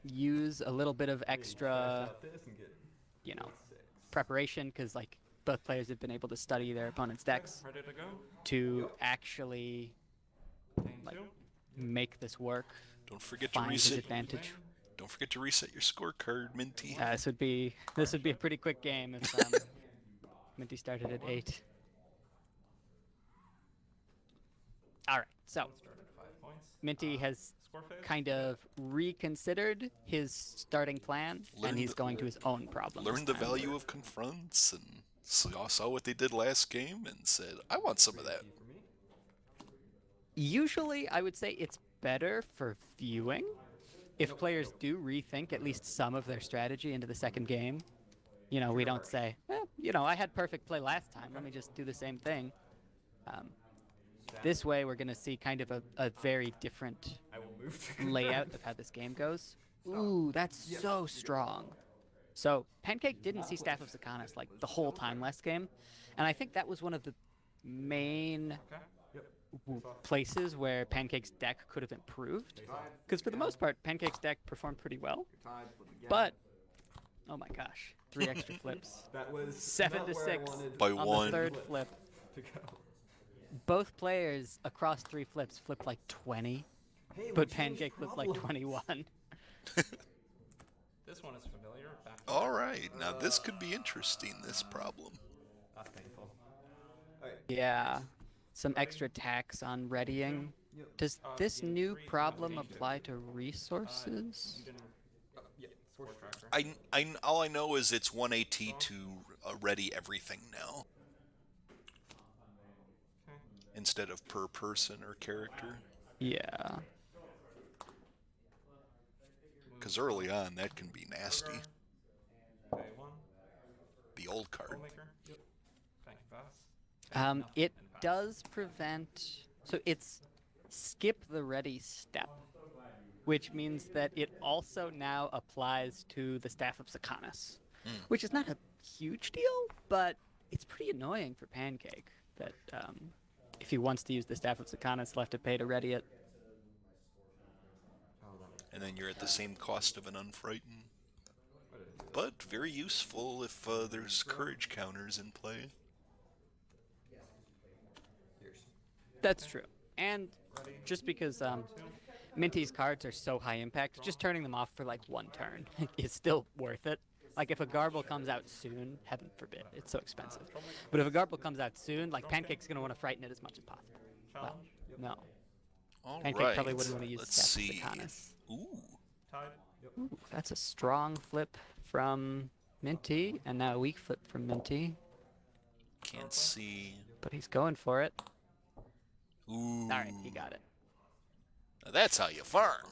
use a little bit of test extra, out this and get you know, 6. preparation, because like both players have been able to study their opponent's decks Ready to go? to actually Game like 2. make this work. Don't forget to Find his reset. advantage. Don't forget to reset your scorecard, Minty. This would be a pretty quick game if Minty started at 8. All right, so Started 5 points. Minty has Score phase? kind of reconsidered his starting plan, Learned and he's the- going to his own problem. Learned the value of confronts and saw what they did last game and said, I want some of that. For me, Usually, I would say it's better for viewing if players do rethink at least some of their strategy into the second game. You know, we don't say, I had perfect play last time. Let me just do the same thing. This way, we're going to see kind of a very different I will move to layout of how this game goes. Ooh, that's so strong. So Pancake didn't see Staff of Sakanas like the whole time last game, and I think that was one of the main places where Pancake's deck could have improved. Because for the most part, Pancake's deck performed pretty well. But oh my gosh, 3 extra flips. That was 7 not to where I 6 wanted By on one. the third flip. to go. Both players across 3 flips flipped like 20, Hey, we but changed Pancake flipped like problems. 21. This one is familiar. Back All right, now this could be interesting, this problem. That's painful. Alright. Yeah, some extra tax on readying. Yep. Does Uh, this game new 3, problem game 2. apply to resources? You didn't Yeah, score tracker. All I know is it's 1 AT to ready everything now, Okay. instead of per person or character. Yeah. Because early on, that can be nasty. Pay 1. The old card. Troublemaker. Yep. Thank you, pass. It does prevent. So it's skip the ready step, which means that it also now applies to the Staff of Sakanas, which is not a huge deal, but it's pretty annoying for Pancake that if he wants to use the Staff of Sakanas, he'll have to pay to ready it. And then you're at the same cost of an Unfrightened. But very useful if there's courage counters in play. That's true. And just because Minty's cards are so high impact, just turning them off for like 1 turn is still worth it. Like if a Garble comes out soon, heaven forbid, it's so expensive. But if a Garble comes out soon, like Pancake's going to want to frighten it as much as possible. Well, no. All Pancake right, probably wouldn't want to use let's Staff of see. Sakanas. Ooh, Tied. Ooh, that's a strong flip from Minty, and now a weak flip from Minty. can't see. But he's going for it. Ooh, All right, he got it. now that's how you farm.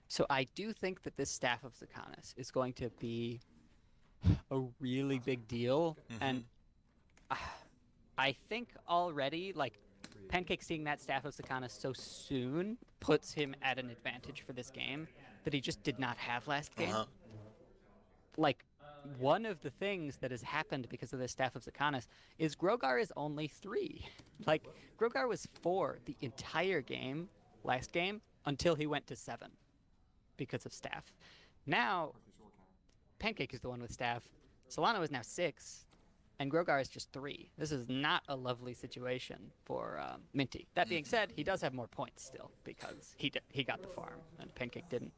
So I do think that this Staff of Sakanas is going to be a really big deal, and I think already, like, Pancake seeing that Staff of Sakanas so soon puts him at an advantage for this game that he just did not have last game. Like, one of the things that has happened because of the Staff of Sakanas is Grogar is only 3. Like, Grogar was 4 the entire game, last game, until he went to 7 because of Staff. Now, Pancake is the one with Staff. Solano is now 6, and Grogar is just 3. This is not a lovely situation for Minty. That being said, he does have more points still because he got the farm, and Pancake didn't.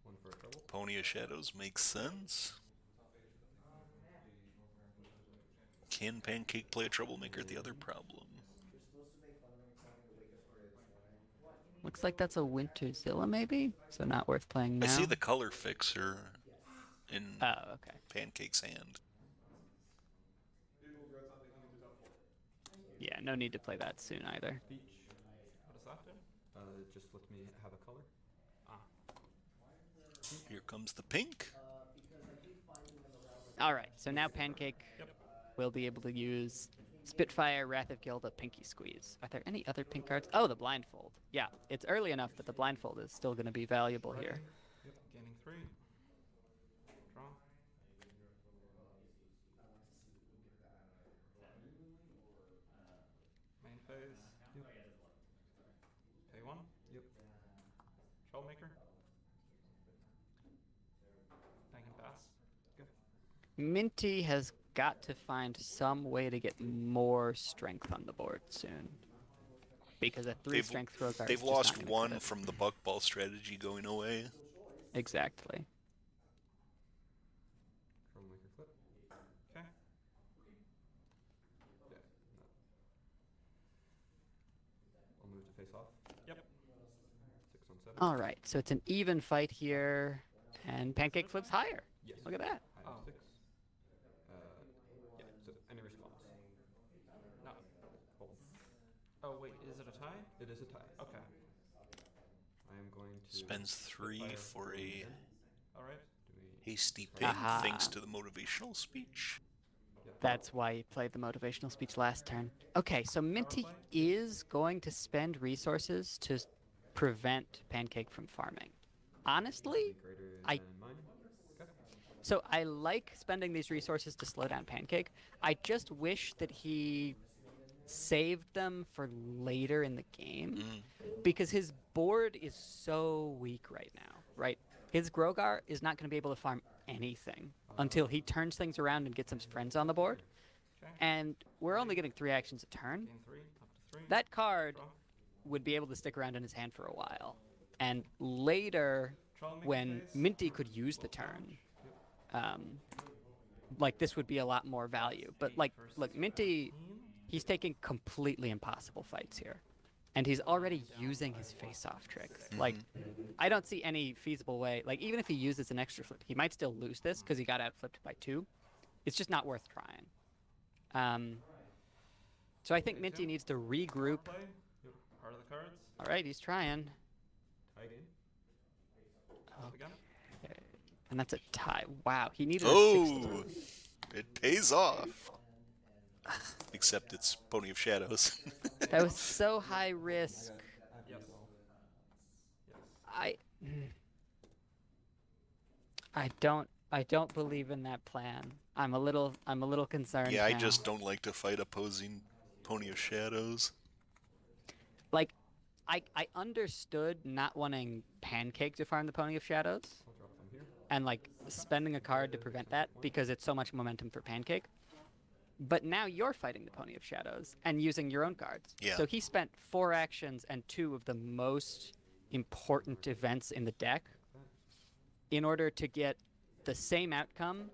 One for a trouble. Pony of Shadows makes sense. Can Pancake play a Troublemaker? The other problem. Looks like that's a Winterzilla, maybe? So not worth playing now. I see the color fixer in Oh, okay. Pancake's hand. Yeah, no need to play that soon either. Beach. What does that do? Just let me have a color. Here comes the pink. All right, so now Pancake will be able to use Spitfire, Wrath of Gilda, Pinky Squeeze. Are there any other pink cards? Oh, the Blindfold. Yeah, it's early enough that the Blindfold is still going to be valuable here. Yep. Gaining 3. Draw. Yep. Troublemaker. I can pass. Minty has got to find some way to get more strength on the board soon. Because a 3 strength throw card is They've just not lost gonna one cut it. from the buckball strategy going away. Exactly. Troublemaker flip. Okay. Yeah. No. I'll move to face off. Yep. 6 on 7. All right, so it's an even fight here, and Pancake flips higher. Yes. Look at that. High on Oh. 6. Yeah. So any response? No. Hold. Oh wait, is it a tie? It is a tie. Okay. I am going to Spends flip 3 fire for going a in. All right. Do we? hasty Right. pig Aha. thanks to the motivational speech. Yep. That's why he played the motivational speech last turn. Okay, so Minty is going to spend resources to prevent Pancake from farming. Honestly, Be greater I- than mine. Okay. so I like spending these resources to slow down Pancake. I just wish that he saved them for later in the game because his board is so weak right now, right? His Grogar is not going to be able to farm anything until he turns things around and gets some friends on the board. Okay. And we're only getting 3 actions a turn. Gain 3. Up to 3. That card Draw. would be able to stick around in his hand for a while. And later, Troublemaker when phase. Minty could use the turn, like this would be a lot more value. But like, look, Minty, he's taking completely impossible fights here. And he's already using his face-off tricks. Like, I don't see any feasible way. Like, even if he uses an extra flip, he might still lose this because he got outflipped by 2. It's just not worth trying. So I think Minty needs to regroup. Play. Heart of the cards. All right, he's trying. Tie game. Flip again. And that's a tie. Wow, he needed a 6 to Oh, lose. it pays off. Except it's Pony of Shadows. That was so high risk. Yes. Yes. I don't believe in that plan. I'm a little concerned. Yeah, I now. just don't like to fight opposing Pony of Shadows. like I understood not wanting Pancake to farm the Pony of Shadows I'll drop them here. and like spending a card to prevent that because it's so much momentum for Pancake. But now you're fighting the Pony of Shadows and using your own cards. Yeah. So he spent 4 actions and 2 of the most important events in the deck in order to get the same outcome,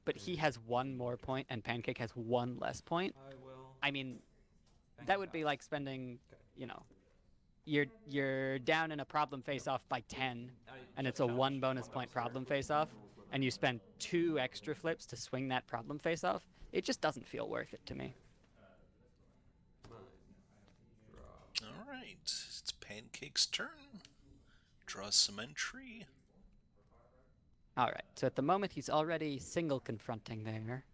but he has 1 more point and Pancake has 1 less point. I will. I mean, Thank that you, would be guys. like spending, you know, you're down in a problem face-off by 10, and it's a 1 bonus point problem face-off, and you spend 2 extra flips to swing that problem face-off. It just doesn't feel worth it to me. Mine. Draw. All right, it's Pancake's turn. Draw some entry. All right, so at the moment he's already single confronting there.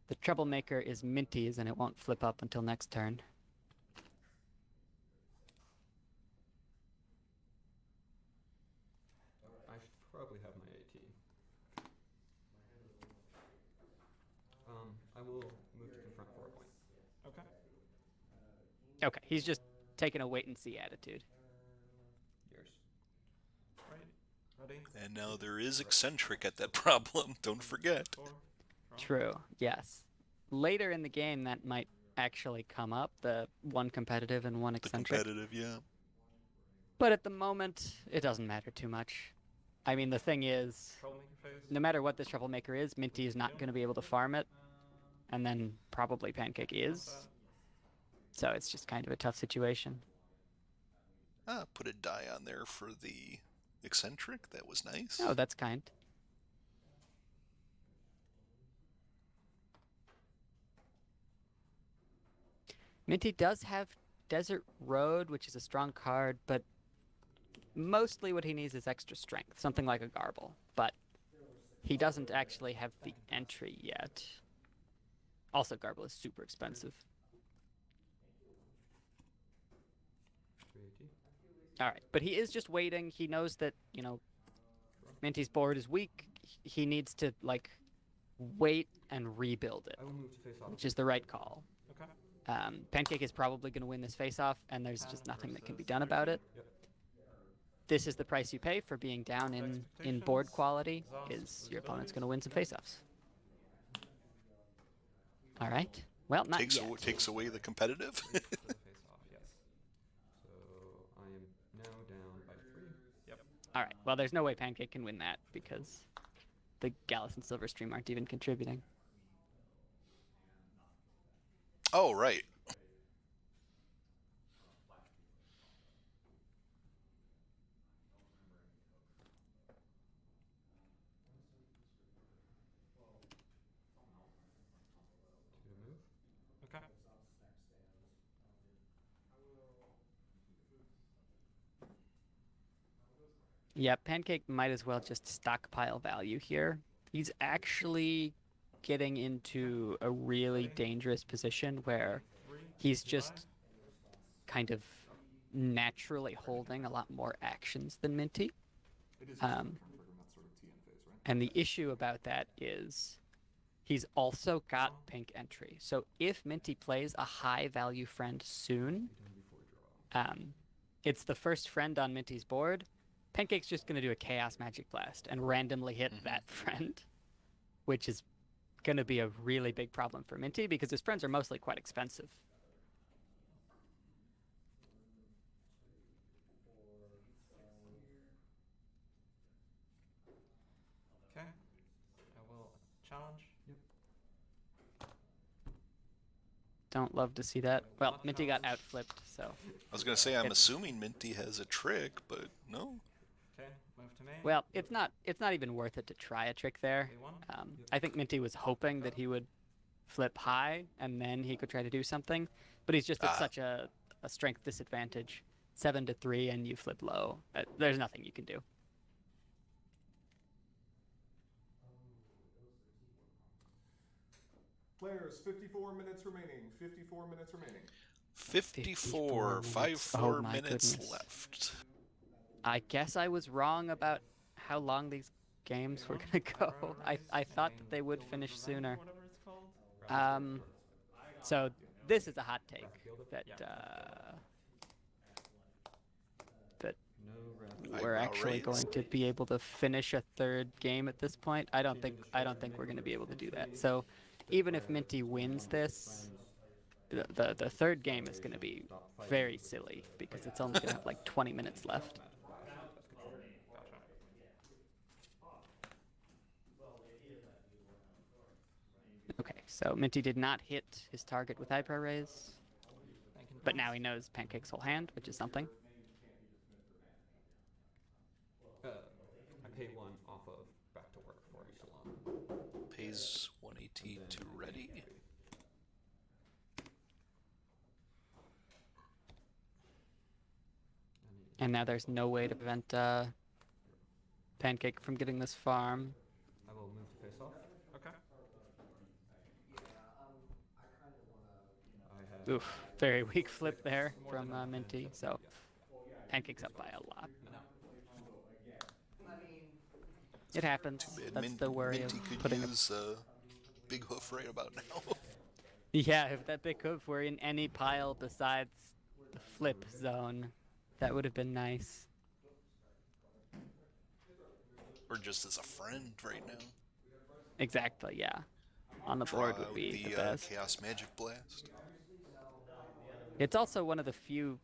The troublemaker is Minty's, and it won't flip up until next turn. I should probably have my AT. I will move to confront for a point. Okay. Okay, he's just taking a wait-and-see attitude. Yours. Right. Ready. And now there is eccentric at that problem, don't forget. 4. Draw. True, yes. Later in the game, that might actually come up, the 1 competitive and 1 The eccentric. competitive, yeah. But at the moment, it doesn't matter too much. I mean, the thing is, Troublemaker phase. no matter what this troublemaker is, Minty is not going to be able to farm it, and then probably Pancake is. So it's just kind of a tough situation. Ah, put a die on there for the eccentric. That was nice. Oh, that's kind. Minty does have Desert Road, which is a strong card, but mostly what he needs is extra strength, something like a Garble. But he doesn't actually have the entry yet. Also, Garble is super expensive. 3 AT. All right, but he is just waiting. He knows that, you know, Minty's board is weak. He needs to, like, wait and rebuild it, I will move to face off. which is the right call. Okay. Pancake is probably going to win this face-off, and there's just nothing that can be done about it. Yep. This is the price you pay for being down in board quality, is your opponent's going to win some face-offs. All right. Well, not Takes yet. takes away the competitive. For the face off, yes. So I am now down by 3. Yep. All right. Well, there's no way Pancake can win that because the Gallus and Silverstream aren't even contributing. Oh, right. To move. Okay. Yeah, Pancake might as well just stockpile value here. He's actually getting into a really dangerous position where 3. he's July. just kind of naturally holding a lot more actions than Minty. It is Um, trigger in that sort of TN phase, right? And the issue about that is he's also got pink entry. So if Minty plays a high value friend soon, it's the first friend on Minty's board. Pancake's just going to do a Chaos Magic Blast and randomly hit that friend, which is going to be a really big problem for Minty because his friends are mostly quite expensive. Okay. I will challenge. Don't love to see that. Well, Minty got outflipped, so. I was gonna say I'm assuming Minty has a trick, but no. Okay. Move to me. Well, it's not even worth it to try a trick there. A1. I think Minty was hoping that he would flip high and then he could try to do something, but he's just at such a strength disadvantage. 7 to 3 and you flip low. There's nothing you can do. Players, 54 minutes remaining. 54 minutes remaining. 54, 5 Oh my minutes goodness. left. I guess I was wrong about how long these games were gonna go. I thought that they would finish sooner. Whatever it's called. So this is a hot take that that No red. we're Eyebrow actually raised. going to be able to finish a third game at this point. I don't think we're going to be able to do that. So even if Minty wins this, the third game is going to be very silly because it's only going to have like 20 minutes left. Okay, so Minty did not hit his target with eyebrow raise, but now he knows Pancake's whole hand, which is something. I pay 1 off of back to work for Echelon. Pays 180 to ready. And now there's no way to prevent Pancake from getting this farm. I will move to face off. Okay. I kind of want to, I have Oof, very weak flip there from Minty. So Pancake's up by a lot. I mean, It happens. That's the worry Minty of could putting use Big Hoof right about now. Yeah, if that big hoof were in any pile besides the flip zone, that would have been nice. Or just as a friend right now. Exactly, yeah. On the board would be the best. Chaos Magic Blast. It's also one of the few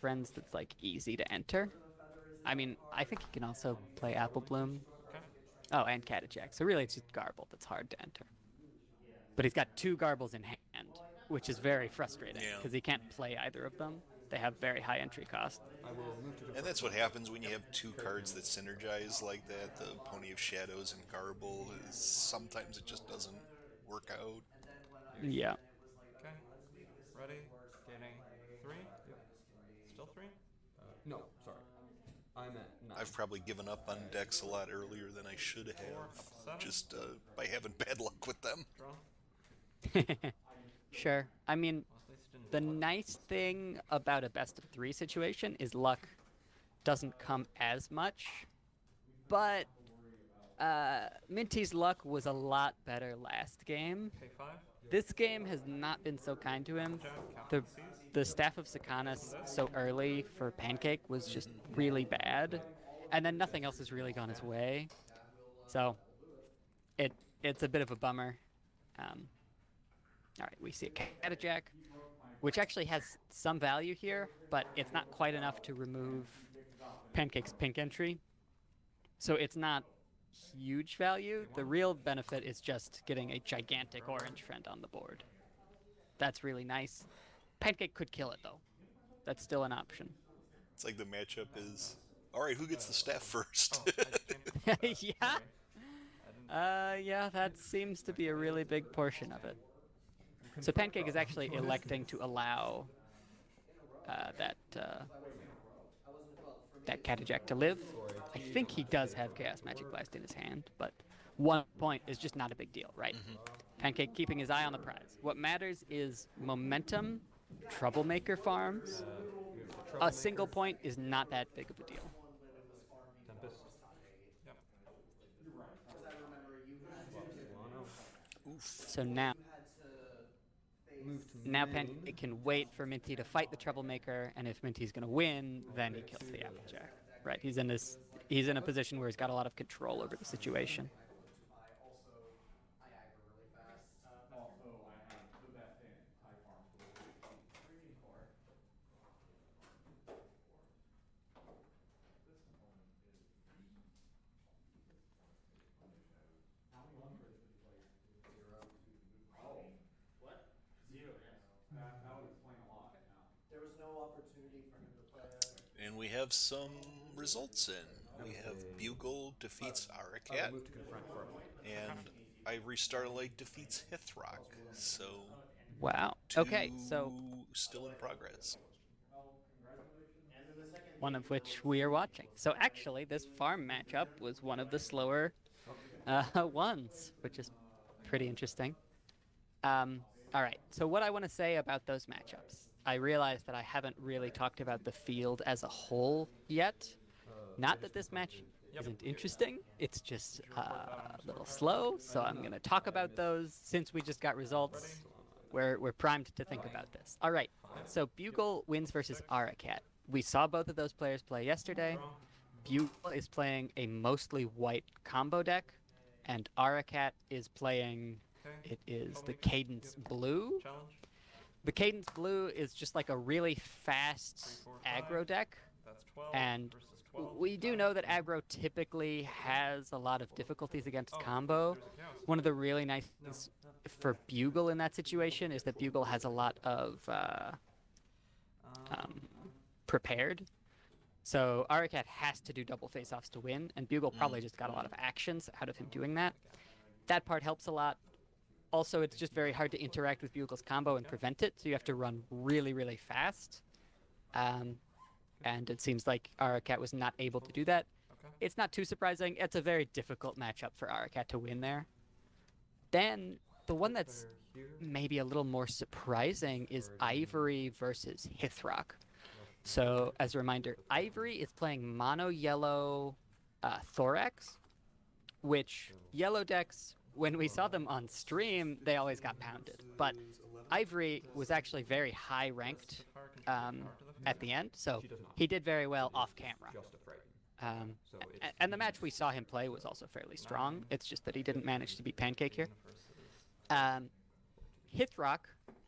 friends that's like easy to enter. I mean, I think he can also play Apple Bloom. Okay. Oh, and Catachak. So really, it's just Garble that's hard to enter. But he's got 2 Garbles in hand, which is very frustrating Yeah. because he can't play either of them. They have very high entry cost. I will move to And that's what happens when you have 2 cards that synergize like that. The Pony of Shadows and Garble is sometimes it just doesn't work out. Yeah. Okay. Ready. Getting 3. Still 3. no, sorry. I'm at 9. I've probably given up on decks a lot earlier than I should have, 7. just by having bad luck with them. Draw. Sure. I mean, Well, at least it didn't the flip. nice thing about a best of 3 situation is luck doesn't come as much, but Minty's luck was a lot better last game. K5. This game has not been so kind to him. The the staff of Sakanas so early for Pancake was just really bad, and then nothing else has really gone his way. So it's a bit of a bummer. All right, we see a Catajack, which actually has some value here, but it's not quite enough to remove Pancake's pink entry. So it's not huge value. The real benefit is just getting a gigantic orange friend on the board. That's really nice. Pancake could kill it though. That's still an option. It's like the matchup is, all right, who gets the staff first? Oh, I came. Yeah. Sorry. I didn't. Yeah, that seems to be a really big portion of it. So Pancake is actually electing to allow that Catajack to live. I think he does have Chaos Magic Blast in his hand, but 1 point is just not a big deal, right? Pancake keeping his eye on the prize. What matters is momentum, troublemaker farms. A single point is not that big of a deal. Tempest. Yep. Because I remember you had to, So now, you had to face Move to now main. Pancake can wait for Minty to fight the troublemaker, and if Minty's gonna win, then he kills the Applejack. Right? He's in a position where he's got a lot of control over the situation. I aggro really fast. Also, I have the best in Thai farms for the Premium core. How many luxuries did you play? 0. Oh. What? 0, yes. That would explain a lot now. There was no opportunity for him to play it. And we have some results in. We have Bugle defeats Arakat, Move to confront for a point. and Ivory Starlight defeats Hithrock. So, Wow. two Okay, so still in progress. one of which we are watching. So actually, this farm matchup was one of the slower ones, which is pretty interesting. All right, so what I want to say about those matchups, I realize that I haven't really talked about the field as a whole yet. Not that this match isn't interesting, it's just a little slow, so I'm going to talk about those since we just got results. We're primed to think about this. All right, so Bugle wins versus Arakat. We saw both of those players play yesterday. Bugle is playing a mostly white combo deck, and Arakat is playing, it is the Cadence Blue. Challenge. The Cadence Blue is just like a really fast 3, 4, 5. aggro deck, That's 12 and versus 12. we do know that aggro typically has a lot of difficulties against Oh, combo. there's a chaos. One of the really nice things for Bugle in that situation is that Bugle has a lot of prepared. So Arakat has to do double face-offs to win, and Bugle probably just got a lot of actions out of him doing that. That part helps a lot. Also, it's just very hard to interact with Bugle's combo and prevent it, so you have to run really, really fast. And it seems like Arakat was not able to do that. Okay. It's not too surprising. It's a very difficult matchup for Arakat to win there. Then, the one that's Here. maybe a little more surprising is Ivory versus Hithrock. So, as a reminder, Ivory is playing mono yellow Thorax, which yellow decks, when we saw them on stream, they always got pounded. But Ivory was actually very high ranked at the end, so he did very well off camera. Just a frighten. So it's And the match we saw him play was also fairly strong. It's just that he didn't manage to beat Pancake here. Hithrock,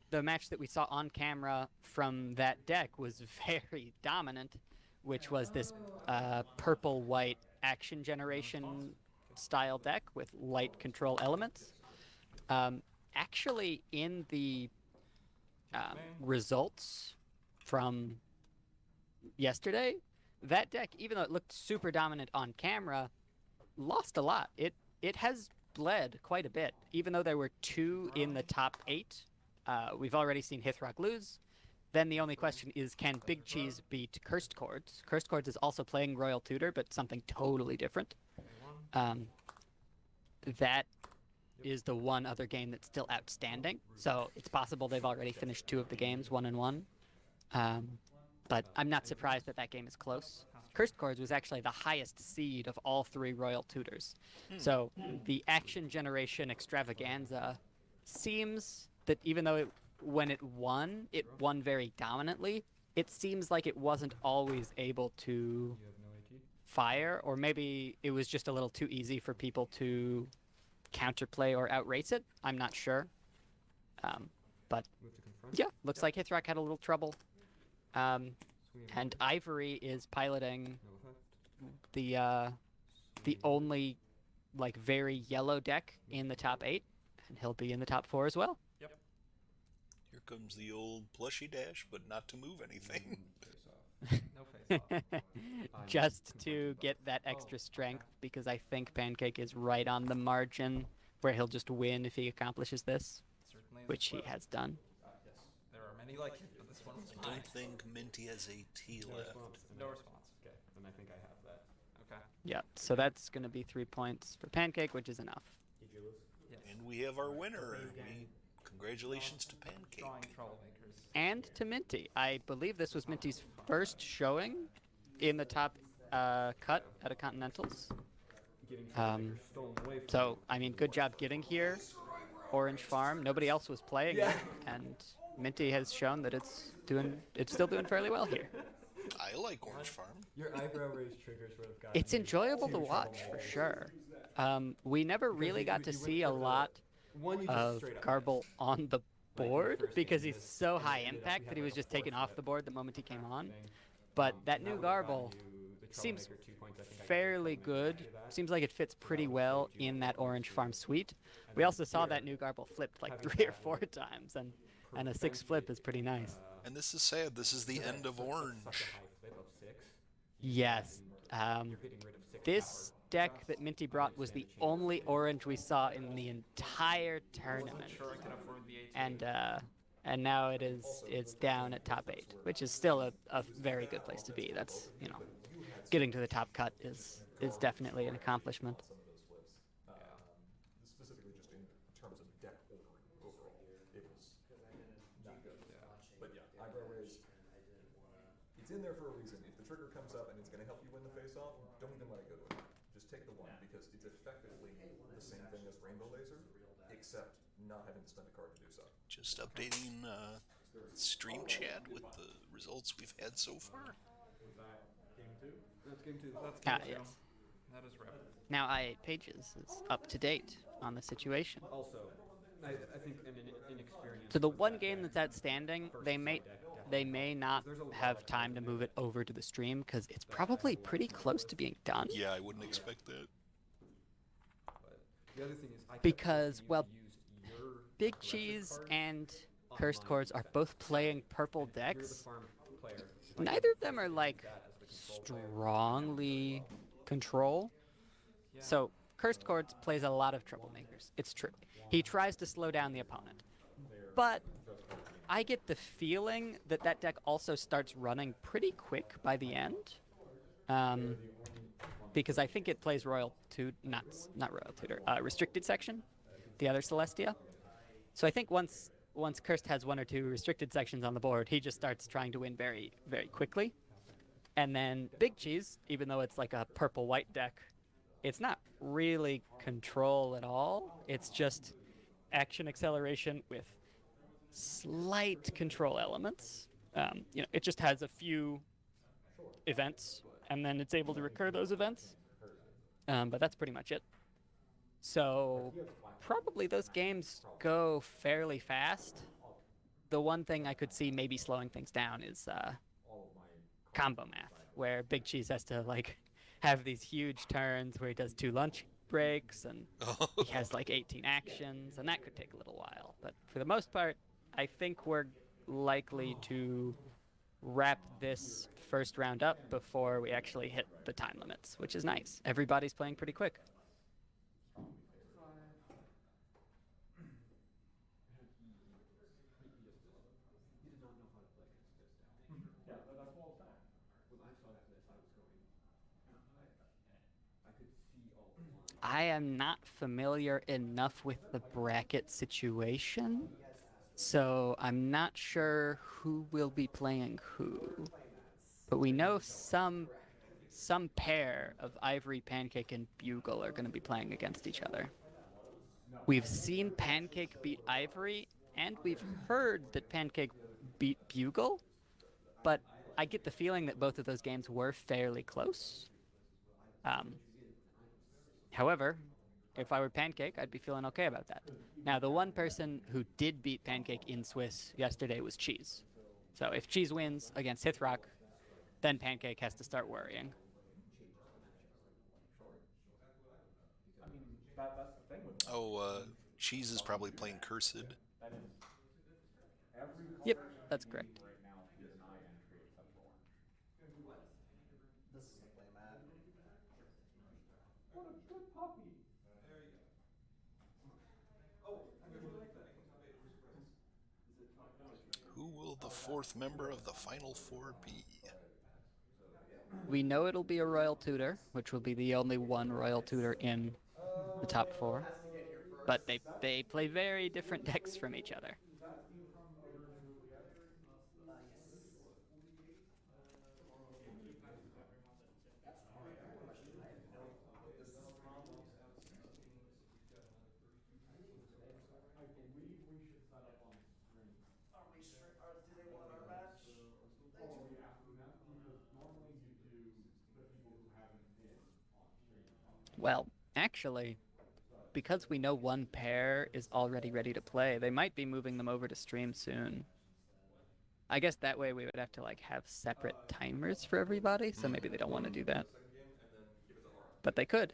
the match that we saw on camera from that deck was very dominant, which was this purple-white action generation style deck with light control elements. Actually, in the results from yesterday, that deck, even though it looked super dominant on camera, lost a lot. It has bled quite a bit, even though there were 2 in the top 8. We've already seen Hithrock lose. Then the only question is, can Big Cheese beat Cursed Chords? Cursed Chords is also playing Royal Tutor, but something totally different. That is the one other game that's still outstanding. So it's possible they've already finished 2 of the games, 1-1. But I'm not surprised that that game is close. Cursed Chords was actually the highest seed of all three Royal Tutors. So the action generation extravaganza seems that even though when it won very dominantly. It seems like it wasn't always able to You have no AT? fire, or maybe it was just a little too easy for people to counterplay or outrace it. I'm not sure. But Move to confront? yeah, looks like Hithrak had a little trouble. Swing And Ivory is piloting no effect. the only like very yellow deck in the top 8, and he'll be in the top 4 as well. Here comes the old plushy dash, but not to move anything. No face off. Just to get that extra strength, because I think Pancake is right on the margin where he'll just win if he accomplishes this, Certainly is which he flip. has done. Yes. There are many like it, but this one was I mine. don't think Minty has a T No left. response. No response. Okay, then I think I have that. Okay. Yeah, so that's going to be 3 points for Pancake, which is enough. Did you lose? Yes. And we have our winner. Congratulations to Pancake. Drawing troublemakers. And to Minty. I believe this was Minty's first showing in the top cut at a Continentals. Getting Um, stolen away from So, I mean, good job getting here. Orange Farm. Nobody else was playing Yeah. it, and Minty has shown that it's still doing fairly well here. I like Orange Farm. Your eyebrow raised triggers would have gotten It's you enjoyable to two watch for troublemakers. sure. We never Because really you- got to you went see a for the- lot One you just of straight up Garble missed. on the Like, in the board first because game, he's this- so and high it ended up impact we that had he was like a just taken fourth off the flip board the moment he came on. thing. But that And new would have gotten Garble you the seems troublemaker 2 points. I think I got the fairly troublemaker good. after that. Seems like it fits pretty would well saved you in from that all those Orange three. Farm suite. And We then also saw here, that new Garble flipped like having 3 or that 4 times, and a 6th flip is pretty nice. And this is sad. This is the end of Orange. Such a high flip of 6. Yes. You're getting rid of 6 This deck that Minty brought was the only orange we saw in the entire tournament. Sure, I can afford the AT. And now it's down at top 8, which is still a very good place to be. That's, getting to the top cut is definitely an accomplishment. Some of those flips. Specifically just in terms of deck ordering overall. It was not good. But yeah, eyebrow raise. It's in there for a reason. If the trigger comes up and it's going to help you win the face-off, don't even let it go to it. Just take the 1 because it's effectively the same thing as Rainbow Laser, except not having to spend a card to do so. Just updating stream chat with the results we've had so far. Was that game 2? That's game 2. That's Ah, good too. yes. That is rep. Now I8 Pages is up to date on the situation. Also, I think an inexperienced. So the one game that's outstanding, they may not have time to move it over to the stream because it's probably pretty close to being done. Yeah, I wouldn't expect that. But the other thing is, I kept Because, forcing you well, to use your Big aggressive Cheese cards and on Cursed mine. Chords are both playing purple You're the decks. farm player. Neither of them are like That as the control player. strongly control. Yeah. So Cursed Chords plays a lot of troublemakers. It's true. He tries to slow down the opponent. But I get the feeling that that deck also starts running pretty quick by the end. Because I think it plays not Royal Tutor, Restricted Section, the other Celestia. So I think once Cursed has 1 or 2 restricted sections on the board, he just starts trying to win very, very quickly. And then Big Cheese, even though it's like a purple-white deck, it's not really control at all. It's just action acceleration with slight control elements. It just has a few events, and then it's able to recur those events. But that's pretty much it. So probably those games go fairly fast. The one thing I could see maybe slowing things down is combo math, where Big Cheese has to have these huge turns where he does 2 lunch breaks and he has 18 actions, and that could take a little while. But for the most part, I think we're likely to wrap this first round up before we actually hit the time limits, which is nice. Everybody's playing pretty quick. Yeah, that's what I was saying. I am not familiar enough with the bracket situation, so I'm not sure who will be playing who. But we know some some pair of Ivory, Pancake, and Bugle are going to be playing against each other. We've seen Pancake beat Ivory, and we've heard that Pancake beat Bugle, but I get the feeling that both of those games were fairly close. Um, However, if I were Pancake, I'd be feeling okay about that. Now, the one person who did beat Pancake in Swiss yesterday was Cheese. So if Cheese wins against Hithrock, then Pancake has to start worrying. I mean, that's the thing with Oh, Cheese is probably playing Cursed. that is every Yep, card in that's Community correct. right now can deny entry except for orange. This is a play mat. What a good puppy! Who will the fourth member of the Final Four be? We know it'll be a Royal Tutor, which will be the only one Royal Tutor in the top four. Has to get here first. But they play very different decks from each other. I believe we should set up on stream. Are we sure? Do they want our match? They Oh do. yeah, because normally you do the people who haven't been on stream. Well, actually, because we know one pair is already ready to play, they might be moving them over to stream soon. I guess that way we would have to like have separate timers for everybody, so maybe they don't want to do that. But they could.